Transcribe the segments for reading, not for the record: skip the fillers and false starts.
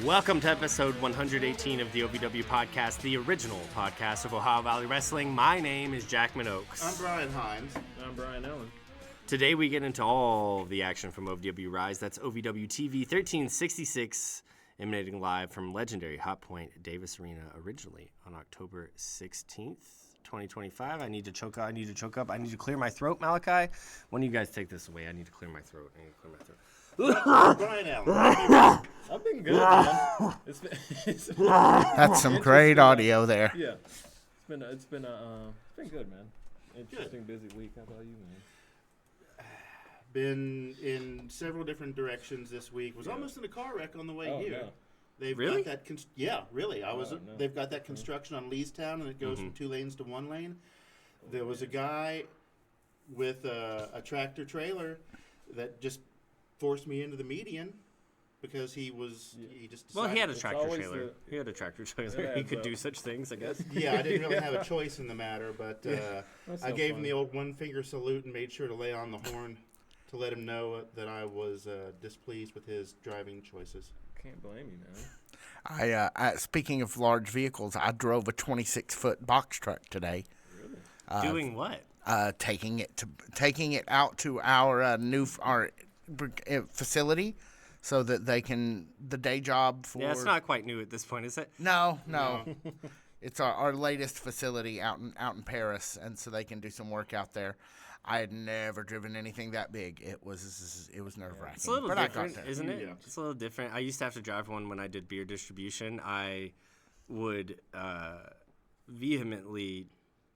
Welcome to episode 118 of the OVW podcast, the original podcast of Ohio Valley Wrestling. My name is Jackman Oaks. I'm Brian Hines. I'm Brian Allen. Today we get into all the action from OVW Rise. That's OVW TV 1366, emanating live from legendary Hot Point Davis Arena, originally on October 16th, 2025. I need to choke up. I need to clear my throat, Malachi. When do you guys take this away? I need to clear my throat. Brian Allen. I've been good, man. That's some great audio there. Yeah, it's been good, man. Interesting, busy week. How about you, man? Been in several different directions this week. Was almost in a car wreck on the way here. No. They've Really? got that. Yeah, really. No. They've got that construction on Leestown, and it goes from 2 lanes to 1 lane. There was a guy with a tractor trailer that just forced me into the median because he just decided. Well, he had a It's tractor always trailer. He had a tractor trailer. Yeah, He could but- do such things, I guess. Yeah, I didn't really have a choice in the matter, but That's I so gave him funny. the old one-finger salute and made sure to lay on the horn to let him know that I was displeased with his driving choices. Can't blame you, man. I speaking of large vehicles, I drove a 26-foot box truck today. Really? Doing what? Taking it out to our new facility, so that they can the day job for. Yeah, it's not quite new at this point, is it? No. It's our latest facility out in Paris, and so they can do some work out there. I had never driven anything that big. It was nerve-wracking. It's a little but different, I got there. isn't it? Yeah. It's a little different. I used to have to drive one when I did beer distribution. I would vehemently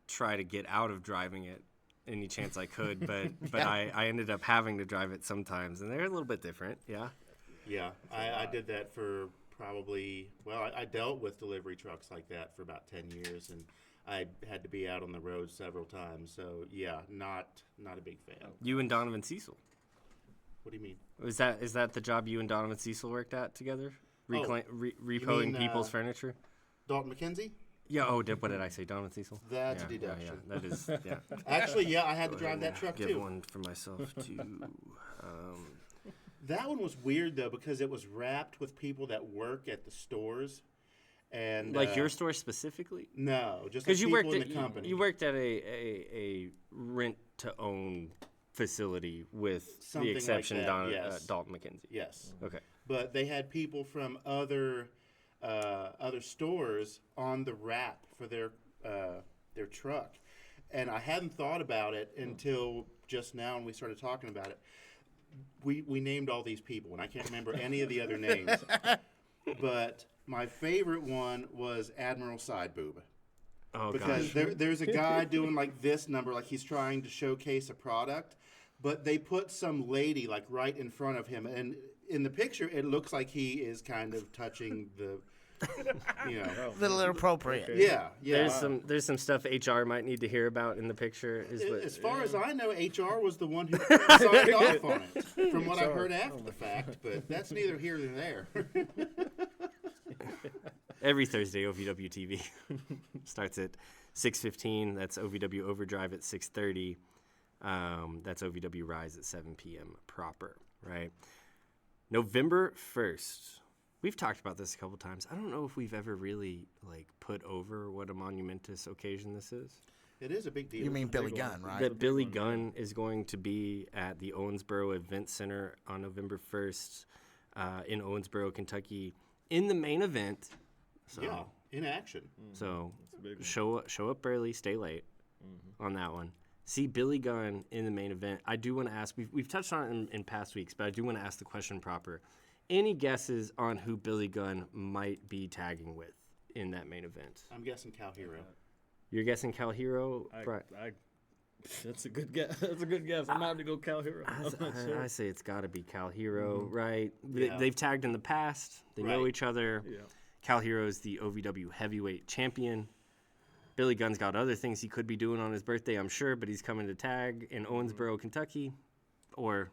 try to get out of driving it any chance I could, but Yeah. I ended up having to drive it sometimes, and they're a little bit different, yeah. Yeah, I did that for probably, I dealt with delivery trucks like that for about 10 years, and I had to be out on the road several times. So, yeah, not a big fan. You and Donovan Cecil. What do you mean? Is that the job you and Donovan Cecil worked at together? Repoing mean, people's furniture? Dalton McKenzie? Yeah, what did I say? Donovan Cecil? That's Yeah, a deduction. Yeah, that is, yeah. Actually, yeah, I had to drive that truck, Get too. one for myself, too. That one was weird, though, because it was wrapped with people that work at the stores. And Like your store specifically? No, just Because like you people worked in at the company. you worked at a rent to own facility with Something the like exception that, yes. Dalton McKenzie. Yes. Okay. But they had people from other stores on the wrap for their truck, and I hadn't thought about it until just now when we started talking about it. We named all these people, and I can't remember any of the other names. But my favorite one was Admiral Sideboob. Oh Because gosh. there's a guy doing like this number, like he's trying to showcase a product, but they put some lady like right in front of him, and in the picture it looks like he is kind of touching the, A little inappropriate. Okay. yeah. There's some stuff HR might need to hear about in the picture. As far as I know, HR was the one who signed off on it, from what I heard after the fact. But that's neither here nor there. Every Thursday, OVW TV starts at 6:15. That's OVW Overdrive at 6:30. That's OVW Rise at 7 p.m. proper, right? November 1st. We've talked about this a couple times. I don't know if we've ever really put over what a monumentous occasion this is. It is a big deal. You mean Billy Gunn, right? That Billy Gunn is going to be at the Owensboro Event Center on November 1st in Owensboro, Kentucky, in the main event. So, Yeah, in action. So It's a big one. show up early, stay late on that one. See Billy Gunn in the main event. I do want to ask, we've touched on it in past weeks, but I do want to ask the question proper. Any guesses on who Billy Gunn might be tagging with in that main event? I'm guessing Cal Hero. You're guessing Cal Hero? That's a good guess. That's a good guess. I might have to go Cal Hero. I'm not sure. I say it's got to be Cal Hero, right? Yeah. They've tagged in the past. They know Right. each other. Yeah. Cal Hero is the OVW heavyweight champion. Billy Gunn's got other things he could be doing on his birthday, I'm sure, but he's coming to tag in Owensboro, Kentucky, or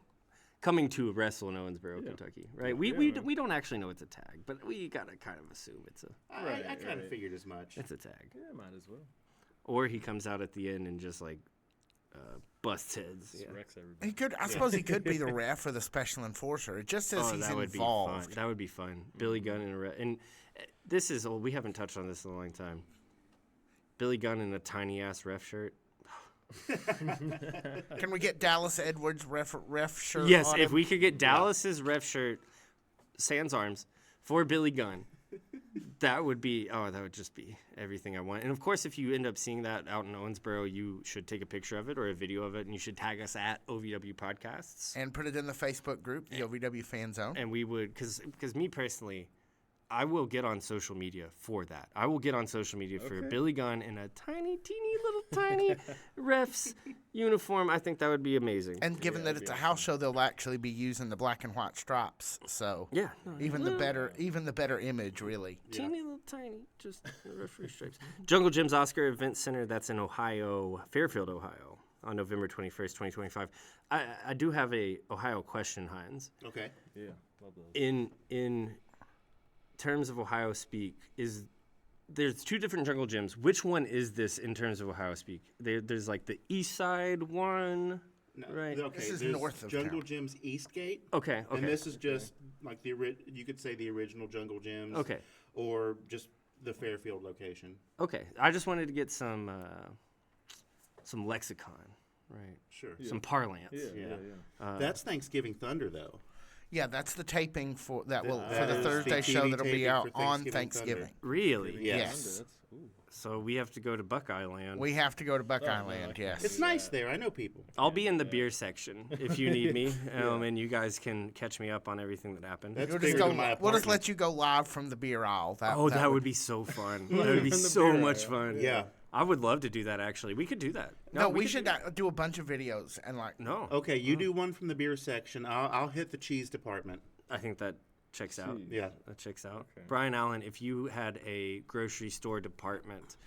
coming to wrestle in Owensboro, Kentucky, right? We don't actually know it's a tag, but we gotta kind of assume it's I kind of figured as much. a tag. Yeah, might as well. Or he comes out at the end and just busts heads. Yeah. Wrecks everybody. He could. I suppose he could be the ref or the special enforcer. It just says he's that would involved. be fun. That would be fun. Billy Gunn and this is we haven't touched on this in a long time. Billy Gunn in a tiny ass ref shirt. Can we get Dallas Edwards ref shirt? Yes, on if him? we could get Dallas's ref shirt, sans arms, for Billy Gunn, that would just be everything I want. And of course, if you end up seeing that out in Owensboro, you should take a picture of it or a video of it, and you should tag us at OVW Podcasts. And put it in the Facebook group, the OVW Fan Zone. And we would, because me personally, I will get on social media for that. I will get on social media for Billy Gunn in a tiny, teeny, little tiny ref's uniform. I think that would be amazing. And given that it's a house show, they'll actually be using the black and white stripes. So yeah, even the better image, really. Teeny little tiny, just referee stripes. Jungle Jim's Oscar Event Center. That's in Ohio, Fairfield, Ohio, on November 21st, 2025. I do have a Ohio question, Hines. Okay. Yeah, love those. In terms of Ohio speak, there's two different jungle gyms. Which one is this in terms of Ohio speak? There's like the east side one, No, right? Okay, This is there's north of Jungle town. Gyms Eastgate. Okay. And this is just like you could say the original Jungle Gyms. Okay. Or just the Fairfield location. Okay. I just wanted to get some lexicon, right? Sure. Some parlance. Yeah. That's Thanksgiving Thunder, though. Yeah, that's the taping for that will That for the is Thursday the show TV that'll be taping out for on Thanksgiving Thanksgiving. Thunder. Really? Yes. So we have to go to Buckeye Land. We have to go to Buckeye no, Land. I Yes. It's nice there. I know people. I'll be in the beer section if you need me, and you guys can catch me up on everything that happened. That's We'll bigger just, than my we'll just apartment. let you go live from the beer aisle. That would be so fun. That would be From the so beer much aisle. fun. Yeah. I would love to do that, actually. We could do that. No, we could should do a bunch of videos and like. No. Okay, you do one from the beer section. I'll hit the cheese department. I think that checks out. Cheese. Yeah. That checks out. Okay. Brian Allen, if you had a grocery store department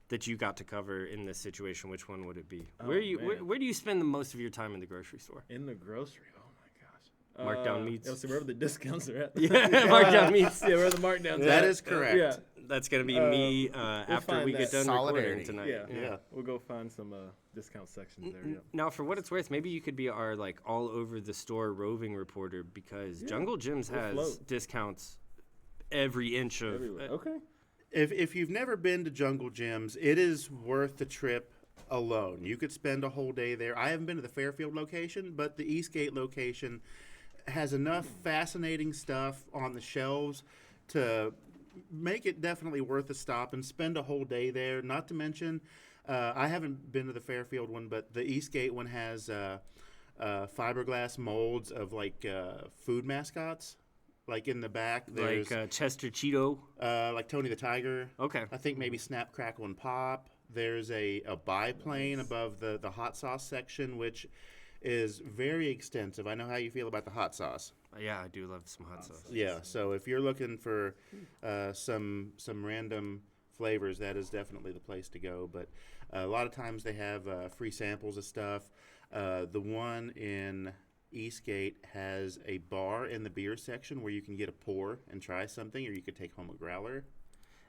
that you got to cover in this situation, which one would it be? Oh, where man. do you spend the most of your time in the grocery store? In the grocery. Oh my gosh. Markdown meats. Yeah, so wherever the discounts are at. Yeah, markdown meats. Yeah, where the markdowns That at. is correct. Yeah. That's gonna be me after find we get that. done recording Solidarity. tonight. Yeah. We'll go find some discount sections there. Yeah. Now, for what it's worth, maybe you could be our like all over the store roving reporter because Jungle Gyms we'll has float. discounts every inch of. Everywhere. Okay. If you've never been to Jungle Gyms, it is worth the trip alone. You could spend a whole day there. I haven't been to the Fairfield location, but the Eastgate location has enough fascinating stuff on the shelves to make it definitely worth a stop and spend a whole day there. Not to mention, I haven't been to the Fairfield one, but the Eastgate one has fiberglass molds of like food mascots. Like in the back, there's like Chester Cheeto. like Tony the Tiger. Okay. I think maybe Snap, Crackle, and Pop. There's a biplane above the hot sauce section, which is very extensive. I know how you feel about the hot sauce. Yeah, I do love some hot sauce. Yeah, so if you're looking for some random flavors, that is definitely the place to go. But a lot of times they have free samples of stuff. The one in Eastgate has a bar in the beer section where you can get a pour and try something, or you could take home a growler.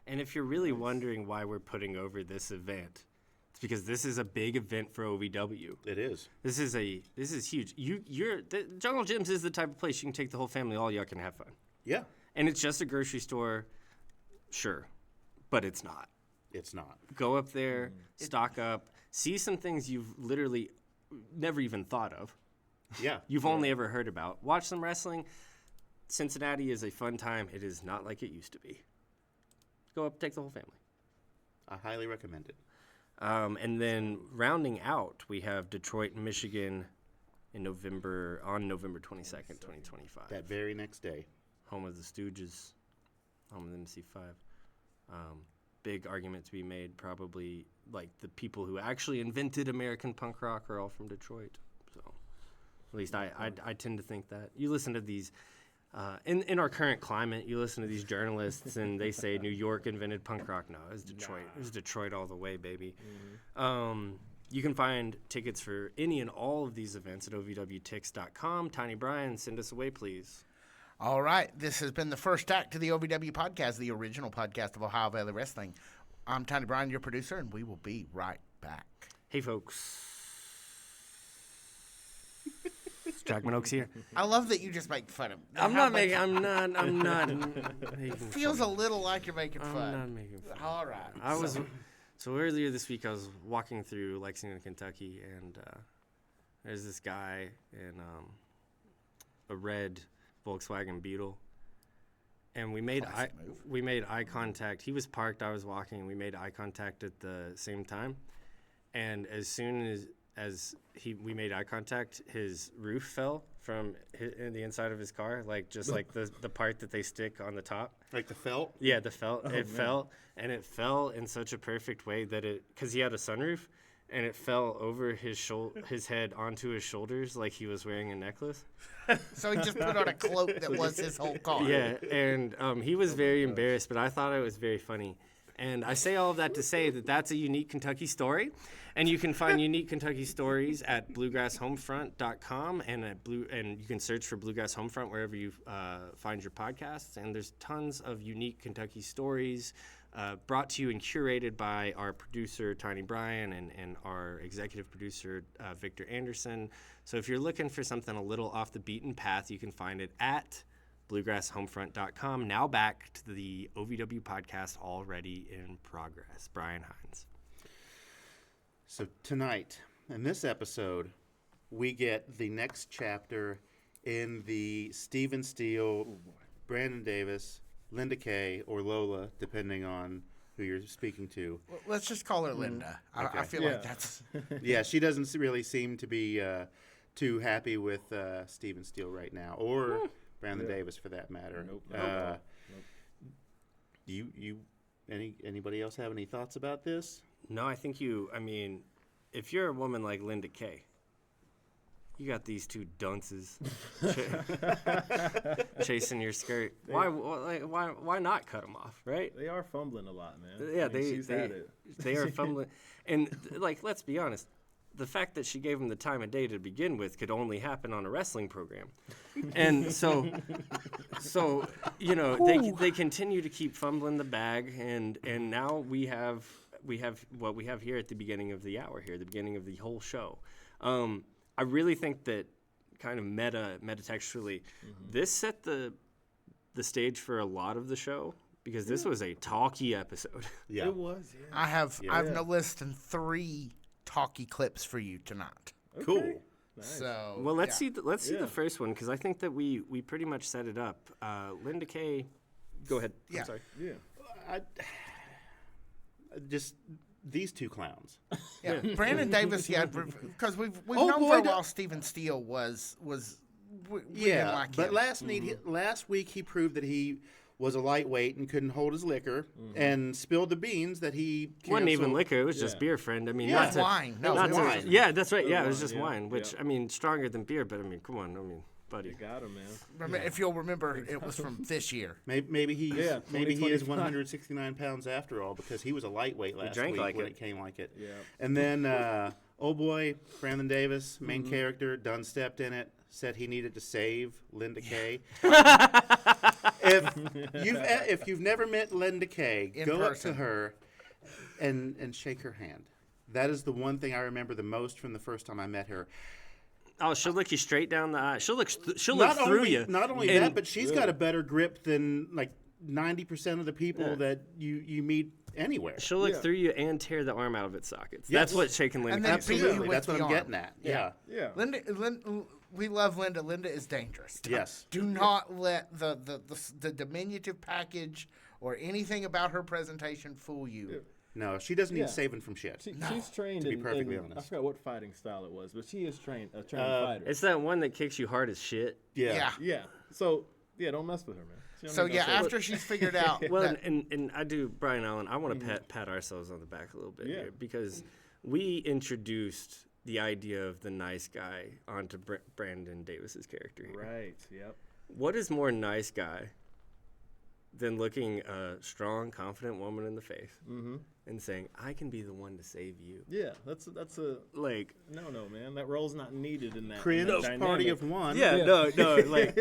And if you're really wondering why we're putting over this event, it's because this is a big event for OVW. It is. This is huge. The Jungle Gyms is the type of place you can take the whole family, all y'all can have fun. Yeah, And it's just a grocery store, sure, but it's not. it's not. Go up there, stock up, see some things you've literally never even thought of. Yeah. You've only ever heard about. Watch some wrestling. Cincinnati is a fun time. It is not like it used to be. Go up, take the whole family. I highly recommend it. And then rounding out, we have Detroit, Michigan on November 22nd, 2025. That very next day. Home of the Stooges, home of the MC5. Big argument to be made, probably like the people who actually invented American punk rock are all from Detroit. So at least I tend to think that. You listen to these, in our current climate, you listen to these journalists and they say New York invented punk rock. No, it was Detroit. It was Detroit all the way, baby. You can find tickets for any and all of these events at ovwtix.com. Tiny Brian, send us away, please. All right, this has been the first act to the OVW podcast, the original podcast of Ohio Valley Wrestling. I'm Tiny Brian, your producer, and we will be right back. Hey, folks. Jackman Oaks here. I love that you just make fun of. I'm how not much- making. I'm not making. Feels a fun. little like you're making I'm fun. not making fun. All right. I was so earlier this week. I was walking through Lexington, Kentucky, and there's this guy in a red Volkswagen Beetle, and we made Classic move. we made eye contact. He was parked. I was walking. And we made eye contact at the same time, and as soon as we made eye contact, his roof fell from in the inside of his car, like just like the part that they stick on the top. Like the felt? Yeah, the felt. Oh, It man. fell, and it fell in such a perfect way that because he had a sunroof, and it fell over his head onto his shoulders like he was wearing a necklace. So he just put on a cloak that was his whole car. Yeah, and he was very embarrassed, but I thought it was very funny. And I say all of that to say that that's a unique Kentucky story, and you can find unique Kentucky stories at bluegrasshomefront.com and and you can search for Bluegrass Homefront wherever you find your podcasts. And there's tons of unique Kentucky stories brought to you and curated by our producer Tiny Bryan and our executive producer Victor Anderson. So if you're looking for something a little off the beaten path, you can find it at bluegrasshomefront.com. Now back to the OVW podcast already in progress. Brian Hines. So tonight, in this episode, we get the next chapter in the Stephen Steele, Brandon Davis, Linda Kay, or Lola, depending on who you're speaking to. Well, let's just call her Linda. Okay. I feel Yeah. like that's. Yeah, she doesn't really seem to be too happy with Stephen Steele right now, or Brandon Davis for that matter. Nope. Anybody else have any thoughts about this? No, I think if you're a woman like Linda Kay, you got these two dunces chasing your skirt. Why not cut them off, right? They are fumbling a lot, man. Yeah, I mean, she's had it. they are fumbling. And, let's be honest, the fact that she gave him the time of day to begin with could only happen on a wrestling program. And so they continue to keep fumbling the bag, and now we have what we have here at the beginning of the hour here, the beginning of the whole show. I really think that kind of metatextually, this set the stage for a lot of the show, because this was a talky episode. Yeah. It was, yeah. I have Yeah. no less than 3 talkie clips for you tonight. Cool. Nice. So Well, let's see Yeah. the first one, because I think that we pretty much set it up. Linda Kay, go ahead. Yeah. I'm sorry. Yeah. Just these two clowns. Yeah, Brandon Davis. Yeah, because we've Oh, known boy, for a do- while Stephen Steele was. We didn't Yeah, like but him. last week he proved that he was a lightweight and couldn't hold his liquor, and spilled the beans that he Wasn't even canceled. liquor; it was just Yeah. beer, friend. I mean, Yeah. not to, wine. No, not it to- was wine. Yeah, that's right. It Yeah, it was was just wine, wine, which yeah. I mean, stronger than beer. But I mean, come on, buddy. You got him, man. If you'll remember, it was from this year. Maybe he Yeah, maybe he is 2025. 169 pounds after all, because he was a lightweight last drank week like when it. it came like it. Yeah. And then oh boy, Brandon Davis, main character, done stepped in it, said he needed to save Linda Kay. If you've never met Linda Kay, In go person. up to her and shake her hand. That is the one thing I remember the most from the first time I met her. Oh, she'll look you straight down the eye. She'll look through only, you. Not only And- that, but she's got a better grip than like 90% of the people Yeah. that you meet anywhere. She'll look Yeah. through you and tear the arm out of its sockets. Yes. That's what shaking Linda And Kay then is. beat you Absolutely, with that's what the I'm arm. getting at. Yeah. Yeah. Linda, we love Linda. Linda is dangerous. Yes. Do not let the diminutive package or anything about her presentation fool you. No, she doesn't need Yeah. saving from shit. She's trained to be in, perfectly I honest. forgot what fighting style it was, but she is a trained fighter. It's that one that kicks you hard as shit. Yeah. Yeah. So, yeah, don't mess with her, man. She don't So need no yeah, saving. after she's figured out. Well, that- and I do, Brian Allen, I want to pat ourselves on the back a little bit Yeah. here, because we introduced the idea of the nice guy onto Brandon Davis's character here. Right. Yep. What is more nice guy than looking a strong, confident woman in the face and saying, "I can be the one to save you"? Yeah. That's a Like, no, man. That role's not needed in that. Cringe in that party dynamic. of one. yeah, Yeah. no, like,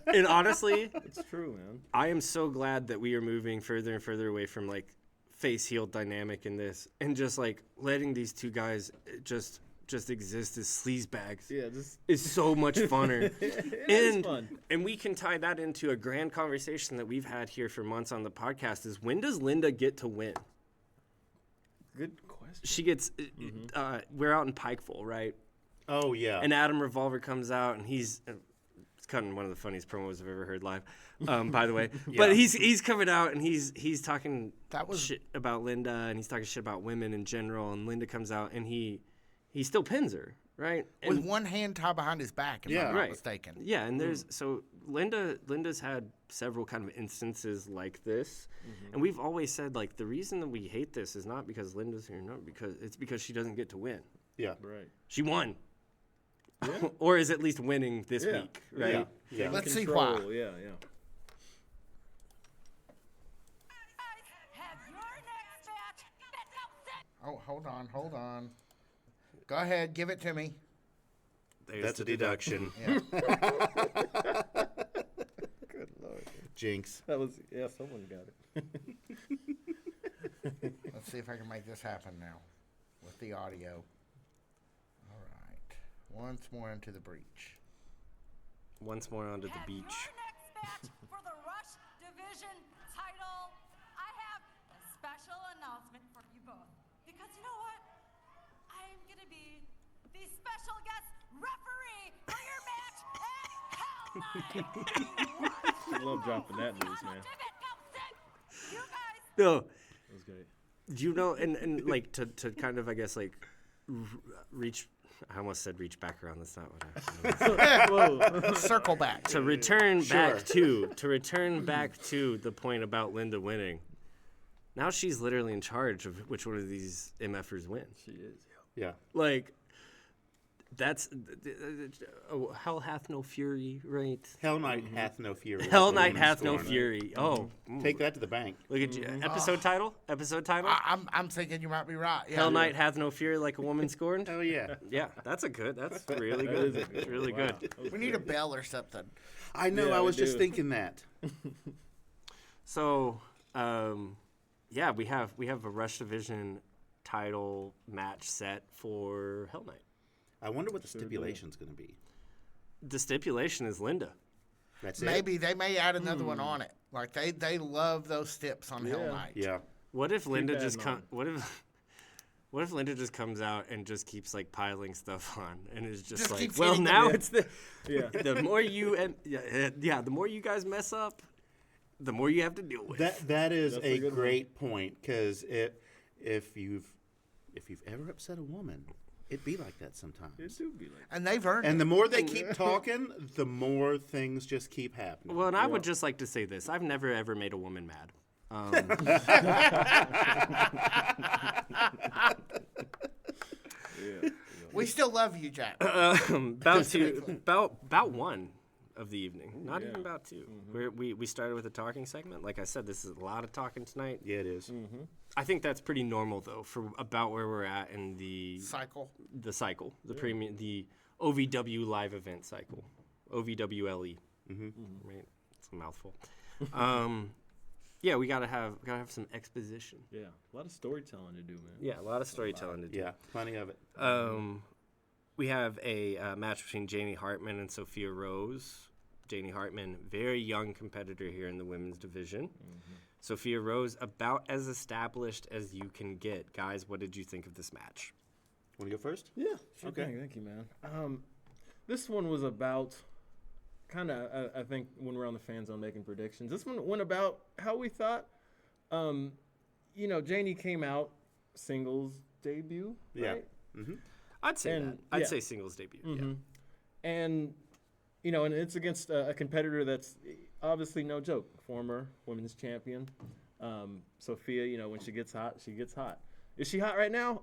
and honestly, It's true, man. I am so glad that we are moving further and further away from like face heel dynamic in this, and just like letting these two guys just just exist as sleazebags Yeah, just is so much funner. it is fun. And we can tie that into a grand conversation that we've had here for months on the podcast is when does Linda get to win? Good question. She gets, we're out in Pikeville, right? Oh yeah. And Adam Revolver comes out and he's cutting one of the funniest promos I've ever heard live, by the way. But he's coming out and he's talking shit about Linda and he's talking shit about women in general. And Linda comes out and he still pins her, right? And With one hand tied behind his back, if I'm not mistaken. yeah, and there's so Linda's had several kind of instances like this, and we've always said like the reason that we hate this is not because Linda's here, no, because she doesn't get to win. Yeah. Right. She won. Yeah. Or is at least winning this week, right? Yeah. Let's see Control, why. Yeah. Oh, hold on. Go ahead, give it to me. That's a deduction. Yeah. Good Lord. Jinx. That was someone got it. Let's see if I can make this happen now with the audio. All right. Once more into the breach. Once more onto the beach. Your next match for the Rush Division title. I have a special announcement for you both. Because you know what? I'm going to be the special guest referee for your match at Hell Night. I love dropping that news, man. You guys. No, That was great. do you know, and like to kind of, I guess, like reach, I almost said reach back around. That's not what I Whoa. Circle back. to return back to the point about Linda winning. Now she's literally in charge of which one of these MFers wins. She is. Yeah. Like, that's hell hath no fury, right? Hell Night hath no fury. Hell like the night women hath no scorn. fury. Oh, Take that to the bank. look at you. Episode title. I'm thinking you might be right. Yeah. Hell night hath no fury like a woman scorned. Oh yeah. Yeah, that's really That good. is a It's really good. We need a bell or something. I know. Yeah, I we was just do. thinking that. So, yeah, we have a Rush Division title match set for Hell Night. I wonder what the stipulation's going to be. The stipulation is Linda. That's it. Maybe they may add another one on it. Like they love those steps on Hell Yeah. Night. Yeah. What if Linda adding just on. What if Linda just comes out and just keeps like piling stuff on and is just like, keeps well, hitting now them. it's the Yeah. the more you the more you guys mess up, the more you have to deal with. That is That's a a good great point because if you've ever upset a woman, it'd be like that sometimes. It do be like And they've earned And it. the more they keep talking, the more things just keep happening. Well, and I would just like to say this: I've never ever made a woman mad. yeah. We still love you, Jack. About one of the evening, not even about two. We started with a talking segment. Like I said, this is a lot of talking tonight. Yeah, it is. I think that's pretty normal though for about where we're at in the Cycle. cycle, the premium, the OVW live event cycle, OVWLE. Right, it's a mouthful. Yeah, we gotta have some exposition. Yeah. A lot of storytelling to do, man. Yeah, a lot of storytelling to do. Yeah, plenty of it. We have a match between Janie Hartman and Sophia Rose. Janie Hartman, very young competitor here in the women's division. Sophia Rose, about as established as you can get. Guys, what did you think of this match? Want to go first? Yeah. Sure Okay. thing. Thank you, man. This one was about kind of, I think, when we're on the fan zone making predictions. This one went about how we thought. Janie came out singles debut, Yeah. right? I'd say And- that. I'd yeah. say singles debut. Yeah. And, and it's against a competitor that's obviously no joke. Former women's champion. Sophia, when she gets hot, she gets hot. Is she hot right now?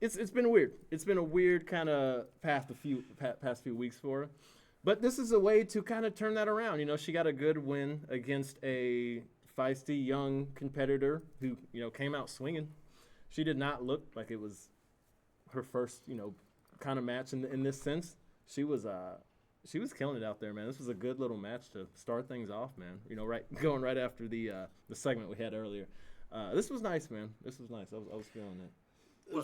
It's been weird. It's been a weird kind of past few weeks for her. But this is a way to kind of turn that around. She got a good win against a feisty young competitor who, came out swinging. She did not look like it was her first, kind of match in this sense. She was killing it out there, man. This was a good little match to start things off, man. Going right after the segment we had earlier. This was nice, man. This was nice. I was feeling it.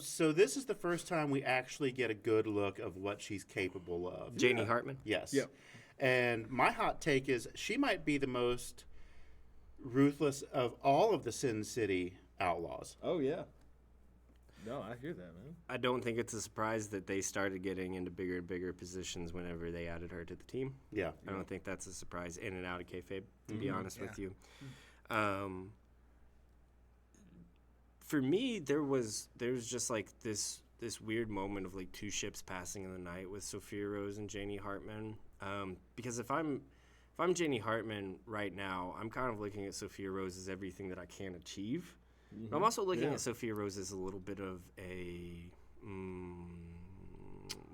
So this is the first time we actually get a good look of what she's capable of. Janie Hartman. Yes. Yep. And my hot take is she might be the most ruthless of all of the Sin City outlaws. Oh yeah. No, I hear that, man. I don't think it's a surprise that they started getting into bigger and bigger positions whenever they added her to the team. Yeah. I don't think that's a surprise in and out of kayfabe, to be honest with you. For me, there was just like this weird moment of like two ships passing in the night with Sophia Rose and Janie Hartman. Because if I'm Janie Hartman right now, I'm kind of looking at Sophia Rose as everything that I can achieve. But I'm also looking at Sophia Rose as a little bit of a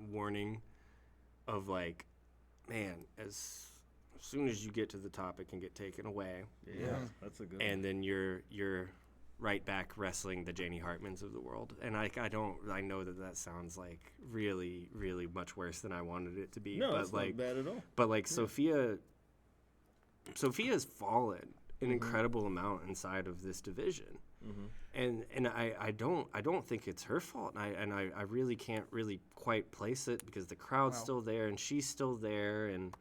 warning of like, man, as soon as you get to the top, it can get taken away. Yeah, that's a good one. And then you're right back wrestling the Janie Hartmans of the world. And I know that sounds like really, really much worse than I wanted it to be. No, but it's like, not bad at all. But like Sophia's fallen an incredible amount inside of this division. And I don't think it's her fault. And I really can't really quite place it because the crowd's still there and she's still there. And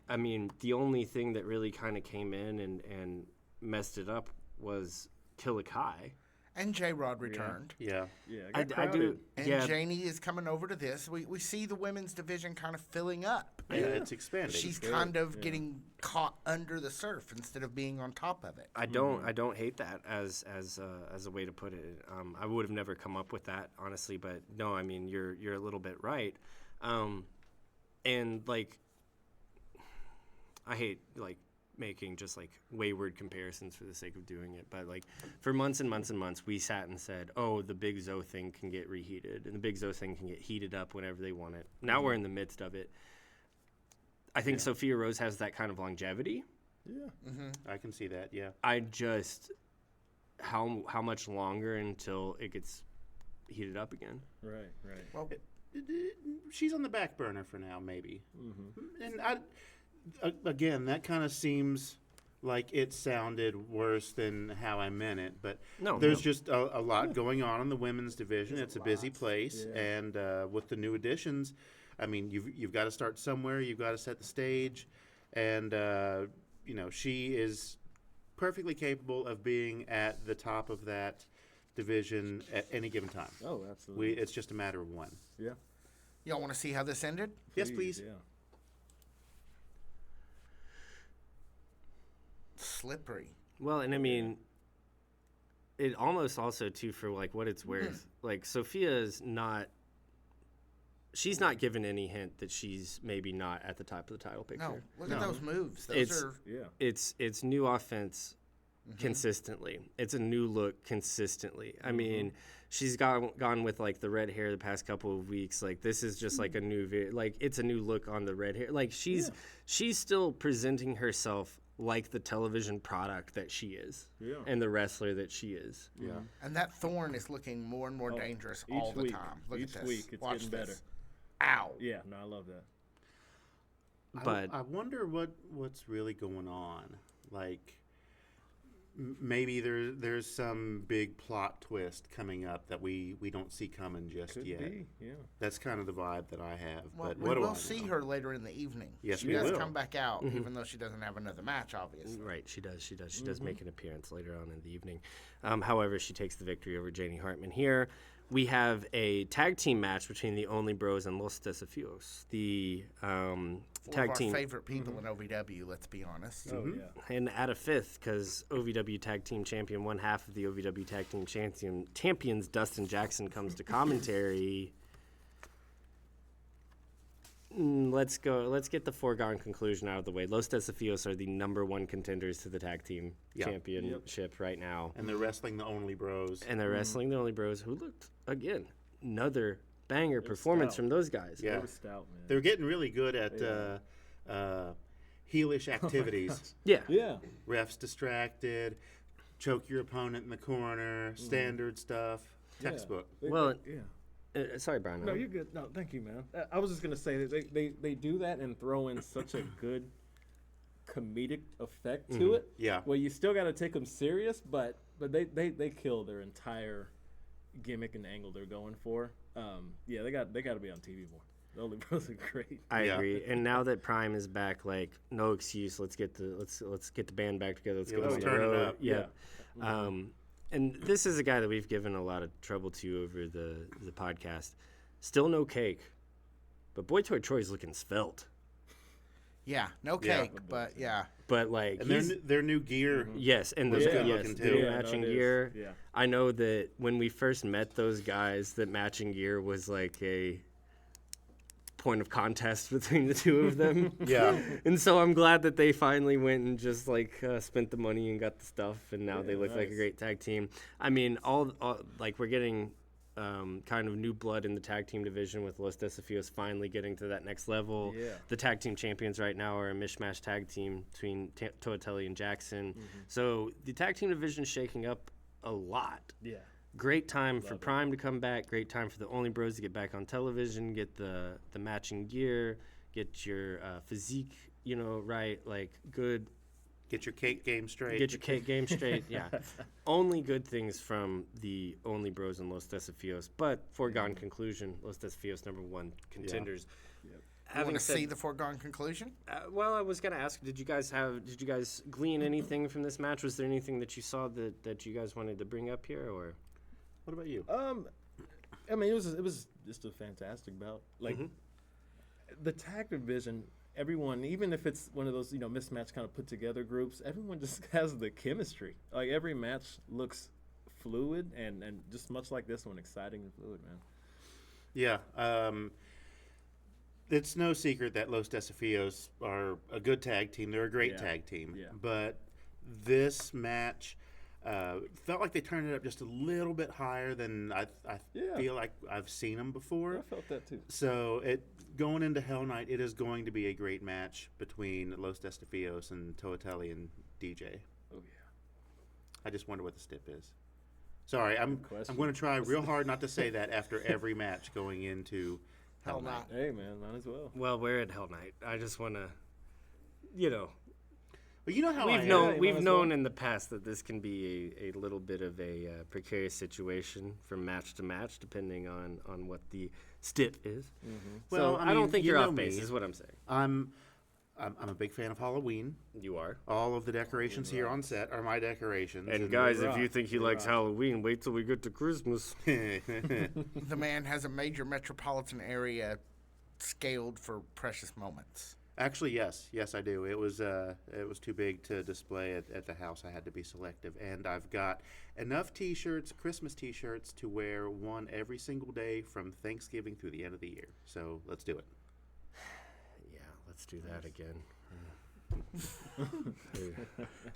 I mean, the only thing that really kind of came in and messed it up was Kilikai. And J-Rod returned. Yeah. Yeah, I do. And Yeah. Janie is coming over to this. We see the women's division kind of filling up. Yeah, it's expanding. She's kind of getting caught under the surf instead of being on top of it. I don't hate that as a way to put it. I would have never come up with that, honestly, but no, I mean you're a little bit right. And like I hate like making just like wayward comparisons for the sake of doing it, but like for months and months and months we sat and said, oh, the Big Zo thing can get reheated and the Big Zo thing can get heated up whenever they want it. Now we're in the midst of it. I think Sophia Rose has that kind of longevity. Yeah. I can see that, yeah. I just how much longer until it gets heated up again? Right. Well, She's on the back burner for now, maybe. And again, that kind of seems like it sounded worse than how I meant it, but there's just a lot going on in the women's division. It's a busy place, and with the new additions, I mean, you've got to start somewhere. You've got to set the stage, and she is perfectly capable of being at the top of that division at any given time. Oh, absolutely. It's just a matter of when. Yeah. y'all want to see how this ended? Yes, please. Yeah. Slippery. Well, and I mean, it almost also too for like what it's worth. Like she's not given any hint that she's maybe not at the top of the title picture. No, look at those moves. Those are It's new offense consistently. It's a new look consistently. I mean, she's gone with like the red hair the past couple of weeks. Like this is just like a new like it's a new look on the red hair. Like she's still presenting herself like the television product that she is and the wrestler that she is. Yeah. and that thorn is looking more and more dangerous all the week. time. Look Each at this. week it's Watch getting this. better. Ow. Yeah, no, I love that. But I wonder what's really going on. Like, maybe there's some big plot twist coming up that we don't see coming just Could yet. be, yeah. That's kind of the vibe that I have. Well, but we what do will I see know? her later in the evening. Yes, she we does will. come back out, even though she doesn't have another match, obviously. right, she does. She does make an appearance later on in the evening. However, she takes the victory over Janie Hartman here. We have a tag team match between the Only Bros and Los Desafios. The Four tag of our team. favorite people in OVW, let's be honest. Oh, yeah. And at a fifth, because OVW Tag Team Champion, one half of the OVW Tag Team Champions, Dustin Jackson, comes to commentary. Let's get the foregone conclusion out of the way. Los Desafios are the #1 contenders to the Tag Team Championship right now. And they're wrestling the Only Bros. And they're wrestling the Only Bros, who looked, again, another banger performance stout. from those guys. Yeah. They were stout, man. They're getting really good at heelish activities. Yeah. Yeah. Refs distracted, choke your opponent in the corner, standard stuff, textbook. Well, yeah. Sorry, Brian. No, you're good. No, thank you, man. I was just gonna say that they do that and throw in such a good comedic effect to it. Yeah. Well, you still got to take them serious, but they kill their entire gimmick and angle they're going for. Yeah, they got to be on TV more. The Only Bros are great. I Yeah. agree. And now that Prime is back, like no excuse. Let's get the band back together. Let's Yeah, go let's on the turn it road. up. Yeah. And this is a guy that we've given a lot of trouble to over the podcast. Still no cake, but Boy Toy Troy's looking svelte. Yeah, no Yeah. cake, but yeah. But like And he's, their new gear. yes, and was the good yes, looking, the too. new Yeah, matching no, it is. gear. Yeah. I know that when we first met those guys, that matching gear was like a point of contest between the two of them. Yeah. And so I'm glad that they finally went and just like spent the money and got the stuff, and now they Yeah, look like a nice. great tag team. I mean, all like we're getting kind of new blood in the tag team division with Los Desafios finally getting to that next level. Yeah. The tag team champions right now are a mishmash tag team between Toatelli and Jackson. So the tag team division is shaking up a lot. Yeah. Great time for Love it. Prime to come back. Great time for the Only Bros to get back on television, get the matching gear, get your physique, right. Like good. Get your cake game straight. Get your cake game straight. Yeah. Only good things from the Only Bros and Los Desafios, but foregone conclusion. Los Desafios #1 contenders. You Having want to said, see the foregone conclusion? well, I was gonna ask, did you guys glean anything from this match? Was there anything that you saw that you guys wanted to bring up here, or? What about you? I mean, it was just a fantastic bout. Like the tag division, everyone, even if it's one of those mismatched kind of put together groups, everyone just has the chemistry. Like every match looks fluid and just much like this one, exciting and fluid, man. Yeah. It's no secret that Los Desafios are a good tag team. They're a great Yeah. tag team. Yeah. But this match felt like they turned it up just a little bit higher than I Yeah. feel like I've seen them before. I felt that too. So going into Hell Night, it is going to be a great match between Los Desafios and Toatelli and DJ. Oh yeah. I just wonder what the stip is. Sorry, I'm question. going to try real hard not to say that after every match going into Hell Hell Night. not. Hey man, might as well. Well, we're at Hell Night. I just want to, But you know how I we've am. known you we've might as known well. in the past that this can be a little bit of a precarious situation from match to match, depending on what the stip is. Well, So I I, mean, don't think you you're know off base, me. is what I'm saying. I'm a big fan of Halloween. You are. All of the decorations here on set are my decorations. And guys, they if you rock. think he They likes rock. Halloween, wait till we get to Christmas. The man has a major metropolitan area scaled for precious moments. Actually, yes, I do. It was too big to display at the house. I had to be selective, and I've got enough T-shirts, Christmas T-shirts, to wear one every single day from Thanksgiving through the end of the year. So let's do it. Yeah, let's do that again.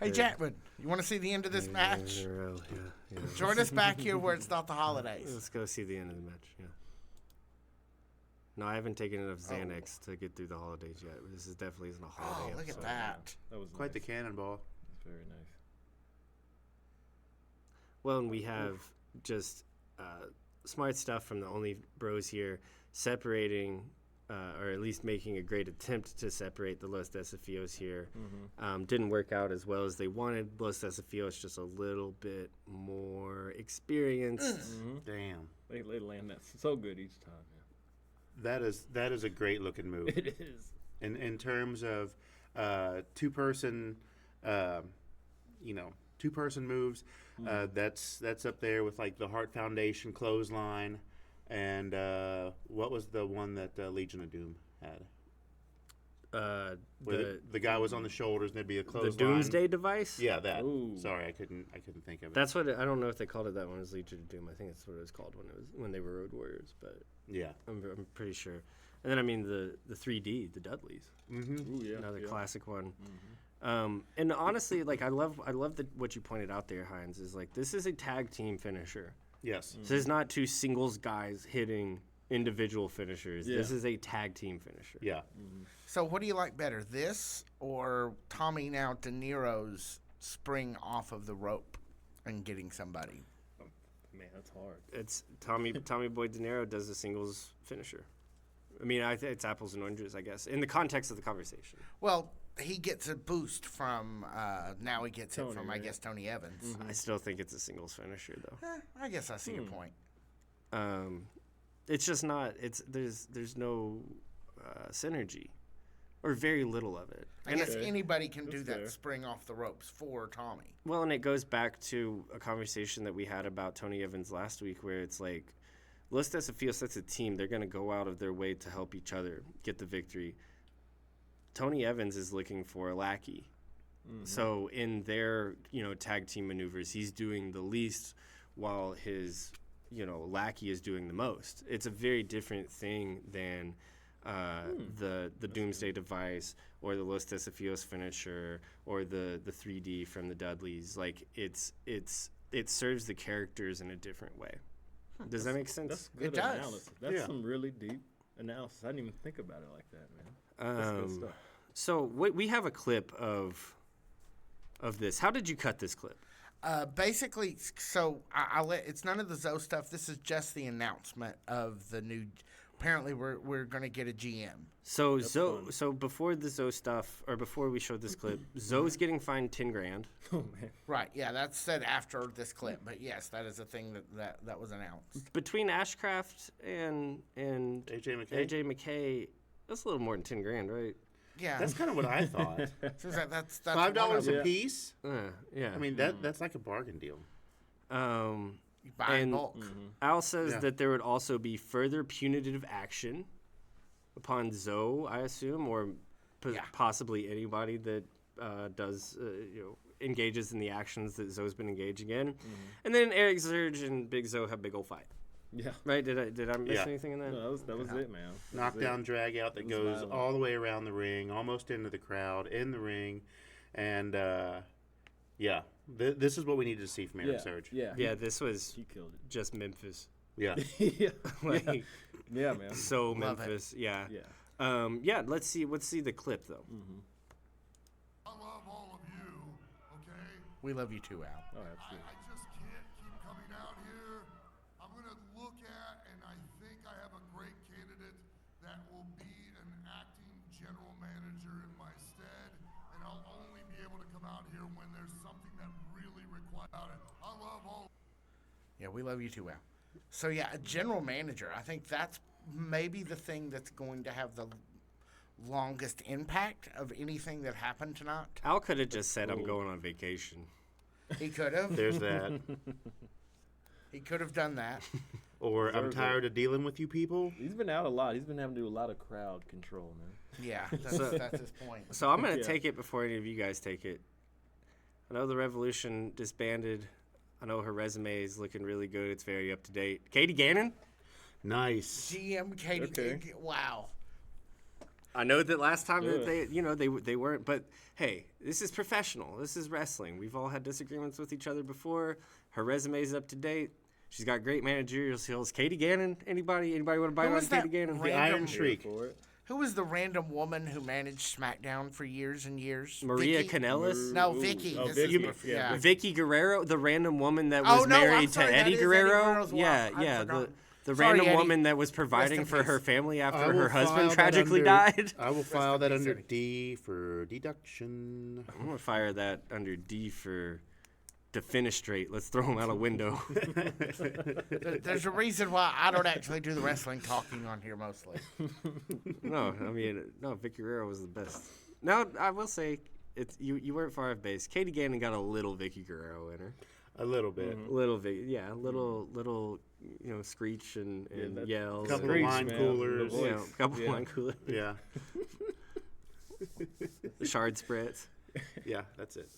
Hey, Jackman, you want to see the end of this match? Yeah. Join us back here where it's not the holidays. Let's go see the end of the match. Yeah. No, I haven't taken enough Xanax to get through the holidays yet. This is definitely isn't a Oh, holiday look at episode. that. That was Quite the nice. cannonball. Very nice. Well, and we have just smart stuff from the Only Bros here, separating, or at least making a great attempt to separate the Los Desafios here. Didn't work out as well as they wanted. Los Desafios just a little bit more experienced. Damn, They land that so good each time. that is a great looking move. Yeah. It is. In terms of two-person moves, that's up there with like the Heart Foundation clothesline, and what was the one that Legion of Doom had? Where the guy was on the shoulders and there'd be a The clothesline. Doomsday device? Yeah, that. Ooh. Sorry, I couldn't think of it. That's what I don't know if they called it that one as Legion of Doom. I think that's what it was called when they were Road Warriors, but Yeah. I'm pretty sure. And then I mean the 3D, the Dudleys. Ooh, yeah. Another yeah. classic one. And honestly, like I love what you pointed out there, Hines. Is like this is a tag team finisher. Yes. This is not two singles guys hitting individual finishers. Yeah. This is a tag team finisher. Yeah. So, what do you like better, this or Tommy now De Niro's spring off of the rope and getting somebody? Man, that's hard. It's Tommy Boy De Niro does a singles finisher. I mean, it's apples and oranges, I guess, in the context of the conversation. Well, he gets a boost from Tony, I right? guess, Tony Evans. I still think it's a singles finisher, though. I guess I see your point. It's just not. There's no synergy, or very little of it. I guess anybody can do That's that fair. spring off the ropes for Tommy. Well, and it goes back to a conversation that we had about Tony Evans last week, where it's like, Los Desafios, that's a team. They're going to go out of their way to help each other get the victory. Tony Evans is looking for a lackey. So in their, tag team maneuvers, he's doing the least while his, lackey is doing the most. It's a very different thing than the Doomsday Device or the Los Desafios finisher or the 3D from the Dudleys. Like it serves the characters in a different way. Does that make sense? That's good It does. analysis. That's Yeah. some really deep analysis. I didn't even think about it like that, man. That's good stuff. So we have a clip of this. How did you cut this clip? Basically, so I let it's none of the Zoe stuff. This is just the announcement of the new. Apparently, we're going to get a GM. So so before the Zoe stuff, or before we showed this clip, Zoe's getting fined $10,000. Oh man. Right? Yeah, that's said after this clip. But yes, that is a thing that was announced. Between Ashcraft and AJ McKay. AJ McKay, that's a little more than $10,000, right? Yeah, That's kind of what I thought. so that's $5 Yeah. a piece. Yeah. I mean, that's like a bargain deal. You buy in and- bulk. Al says Yeah. that there would also be further punitive action upon Zoe, I assume, or Yeah. possibly anybody that does, engages in the actions that Zoe's been engaging in. And then Eric Surge and Big Zoe have a big old fight. Yeah. Right? Did I miss Yeah. anything in that? No, that was it, man. That was Knockdown it. drag out that It was goes violent. all the way around the ring, almost into the crowd, in the ring. And, this is what we needed to see from Eric Yeah. Surge. Yeah. Yeah, this was He killed it. just Memphis. Yeah. yeah. Like, Yeah, man. so Love it. Memphis. Yeah. Yeah. Let's see the clip though. I love all of you, okay? We love you too, Al. Oh, I absolutely. just can't keep coming out here. I'm going to look at, and I think I have a great candidate that will be an acting general manager in my stead, and I'll only be able to come out here when there's something that really requires it. I love all. Yeah, we love you too, Al. So yeah, a general manager. I think that's maybe the thing that's going to have the longest impact of anything that happened tonight. Al could have just said, "I'm going on vacation." He could have. There's that. He could have done that. Or I'm tired of dealing with you people. He's been out a lot. He's been having to do a lot of crowd control, man. Yeah, that's his point. So I'm gonna Yeah. take it before any of you guys take it. I know the Revolution disbanded. I know her resume is looking really good. It's very up to date. Katie Gannon. Nice. GM Katie. Okay. Wow. I know that last time that Ugh. they weren't, but hey, this is professional. This is wrestling. We've all had disagreements with each other before. Her resume is up to date. She's got great managerial skills. Katie Gannon. Anybody want to bite Who on was Katie that Gannon? The Iron Shriek. For it. Who was the random woman who managed SmackDown for years and years? Maria Vicky? Canellis. No, Ooh. Vicky. Oh, This is Vicky. bef- Yeah, yeah. Vicky Guerrero, the random woman that Oh, was no, I'm married sorry, to that Eddie is Eddie Guerrero. Guerrero's wife. Yeah, I'd yeah. forgotten. The Sorry, random Eddie. woman that was providing in for her peace. family I after will her husband file that tragically under- died. I will file that peace, under Eddie. D for deduction. I'm gonna fire that under D for defenestrate. Let's throw him out a window. There's a reason why I don't actually do the wrestling talking on here mostly. No, Vicky Guerrero was the best. Now I will say, you weren't far off base. Katie Gannon got a little Vicky Guerrero in her. A little bit. Little screech and that- yells. Couple and, of wine man. coolers. The you know, voice. couple Yeah. wine coolers. Yeah. Shard spritz. Yeah, that's it.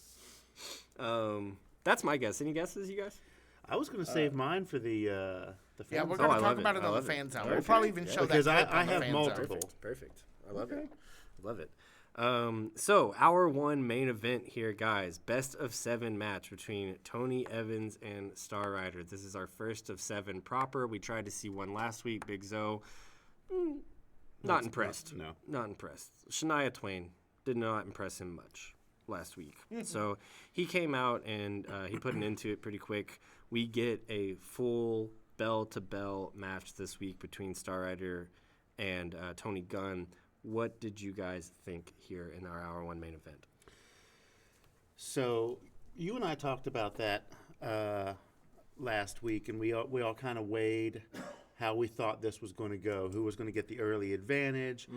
That's my guess. Any guesses, you guys? I was going to save mine for the Yeah, fan we're zone. going I to love talk it. about it I on the love it. fan zone. We'll Perfect. probably even show Because that clip I on the have fan multiple. zone. Perfect. I love it. I love it. So our one main event here, guys, best of 7 match between Tony Evans and Star Rider. This is our first of 7 proper. We tried to see one last week. Big Zoe, not impressed. No. Not impressed. Shania Twain did not impress him much last week. So he came out and he put an end to it pretty quick. We get a full bell-to-bell match this week between Star Rider and Tony Gunn. What did you guys think here in our Hour 1 main event? So you and I talked about that last week, and we all kind of weighed how we thought this was going to go, who was going to get the early advantage.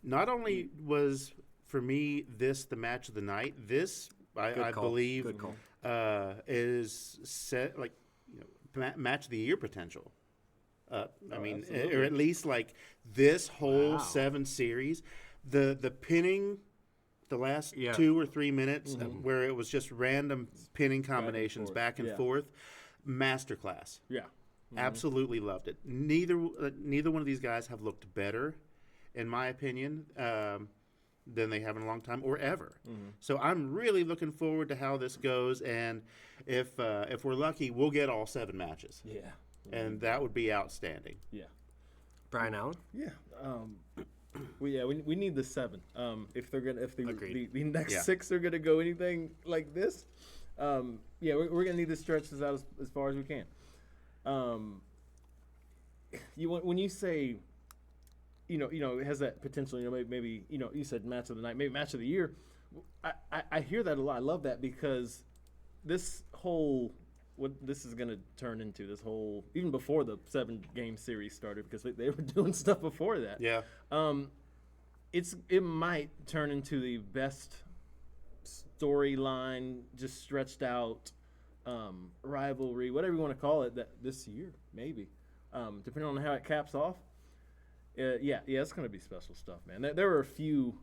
Not only was, for me, this the match of the night, this, I believe, Good call. is set, like, match of the year potential. I mean, absolutely. or at least, like, this whole 7 series, the pinning, the last 2 or 3 minutes, where it was just random pinning combinations back and forth, masterclass. Yeah. Absolutely loved it. Neither one of these guys have looked better, in my opinion, than they have in a long time or ever. So I'm really looking forward to how this goes, and if we're lucky, we'll get all 7 matches. Yeah. And that would be outstanding. Yeah. Brian Allen? Yeah. We need the 7. If the next 6 are gonna go anything like this, we're gonna need to stretch this out as far as we can. When you say, it has that potential. Maybe you said match of the night, maybe match of the year. I hear that a lot. I love that because this whole what this is going to turn into, this whole, even before the 7-game series started, because they were doing stuff before that. Yeah. It might turn into the best storyline, just stretched out rivalry, whatever you want to call it, that this year maybe, depending on how it caps off. It's going to be special stuff, man. There were a few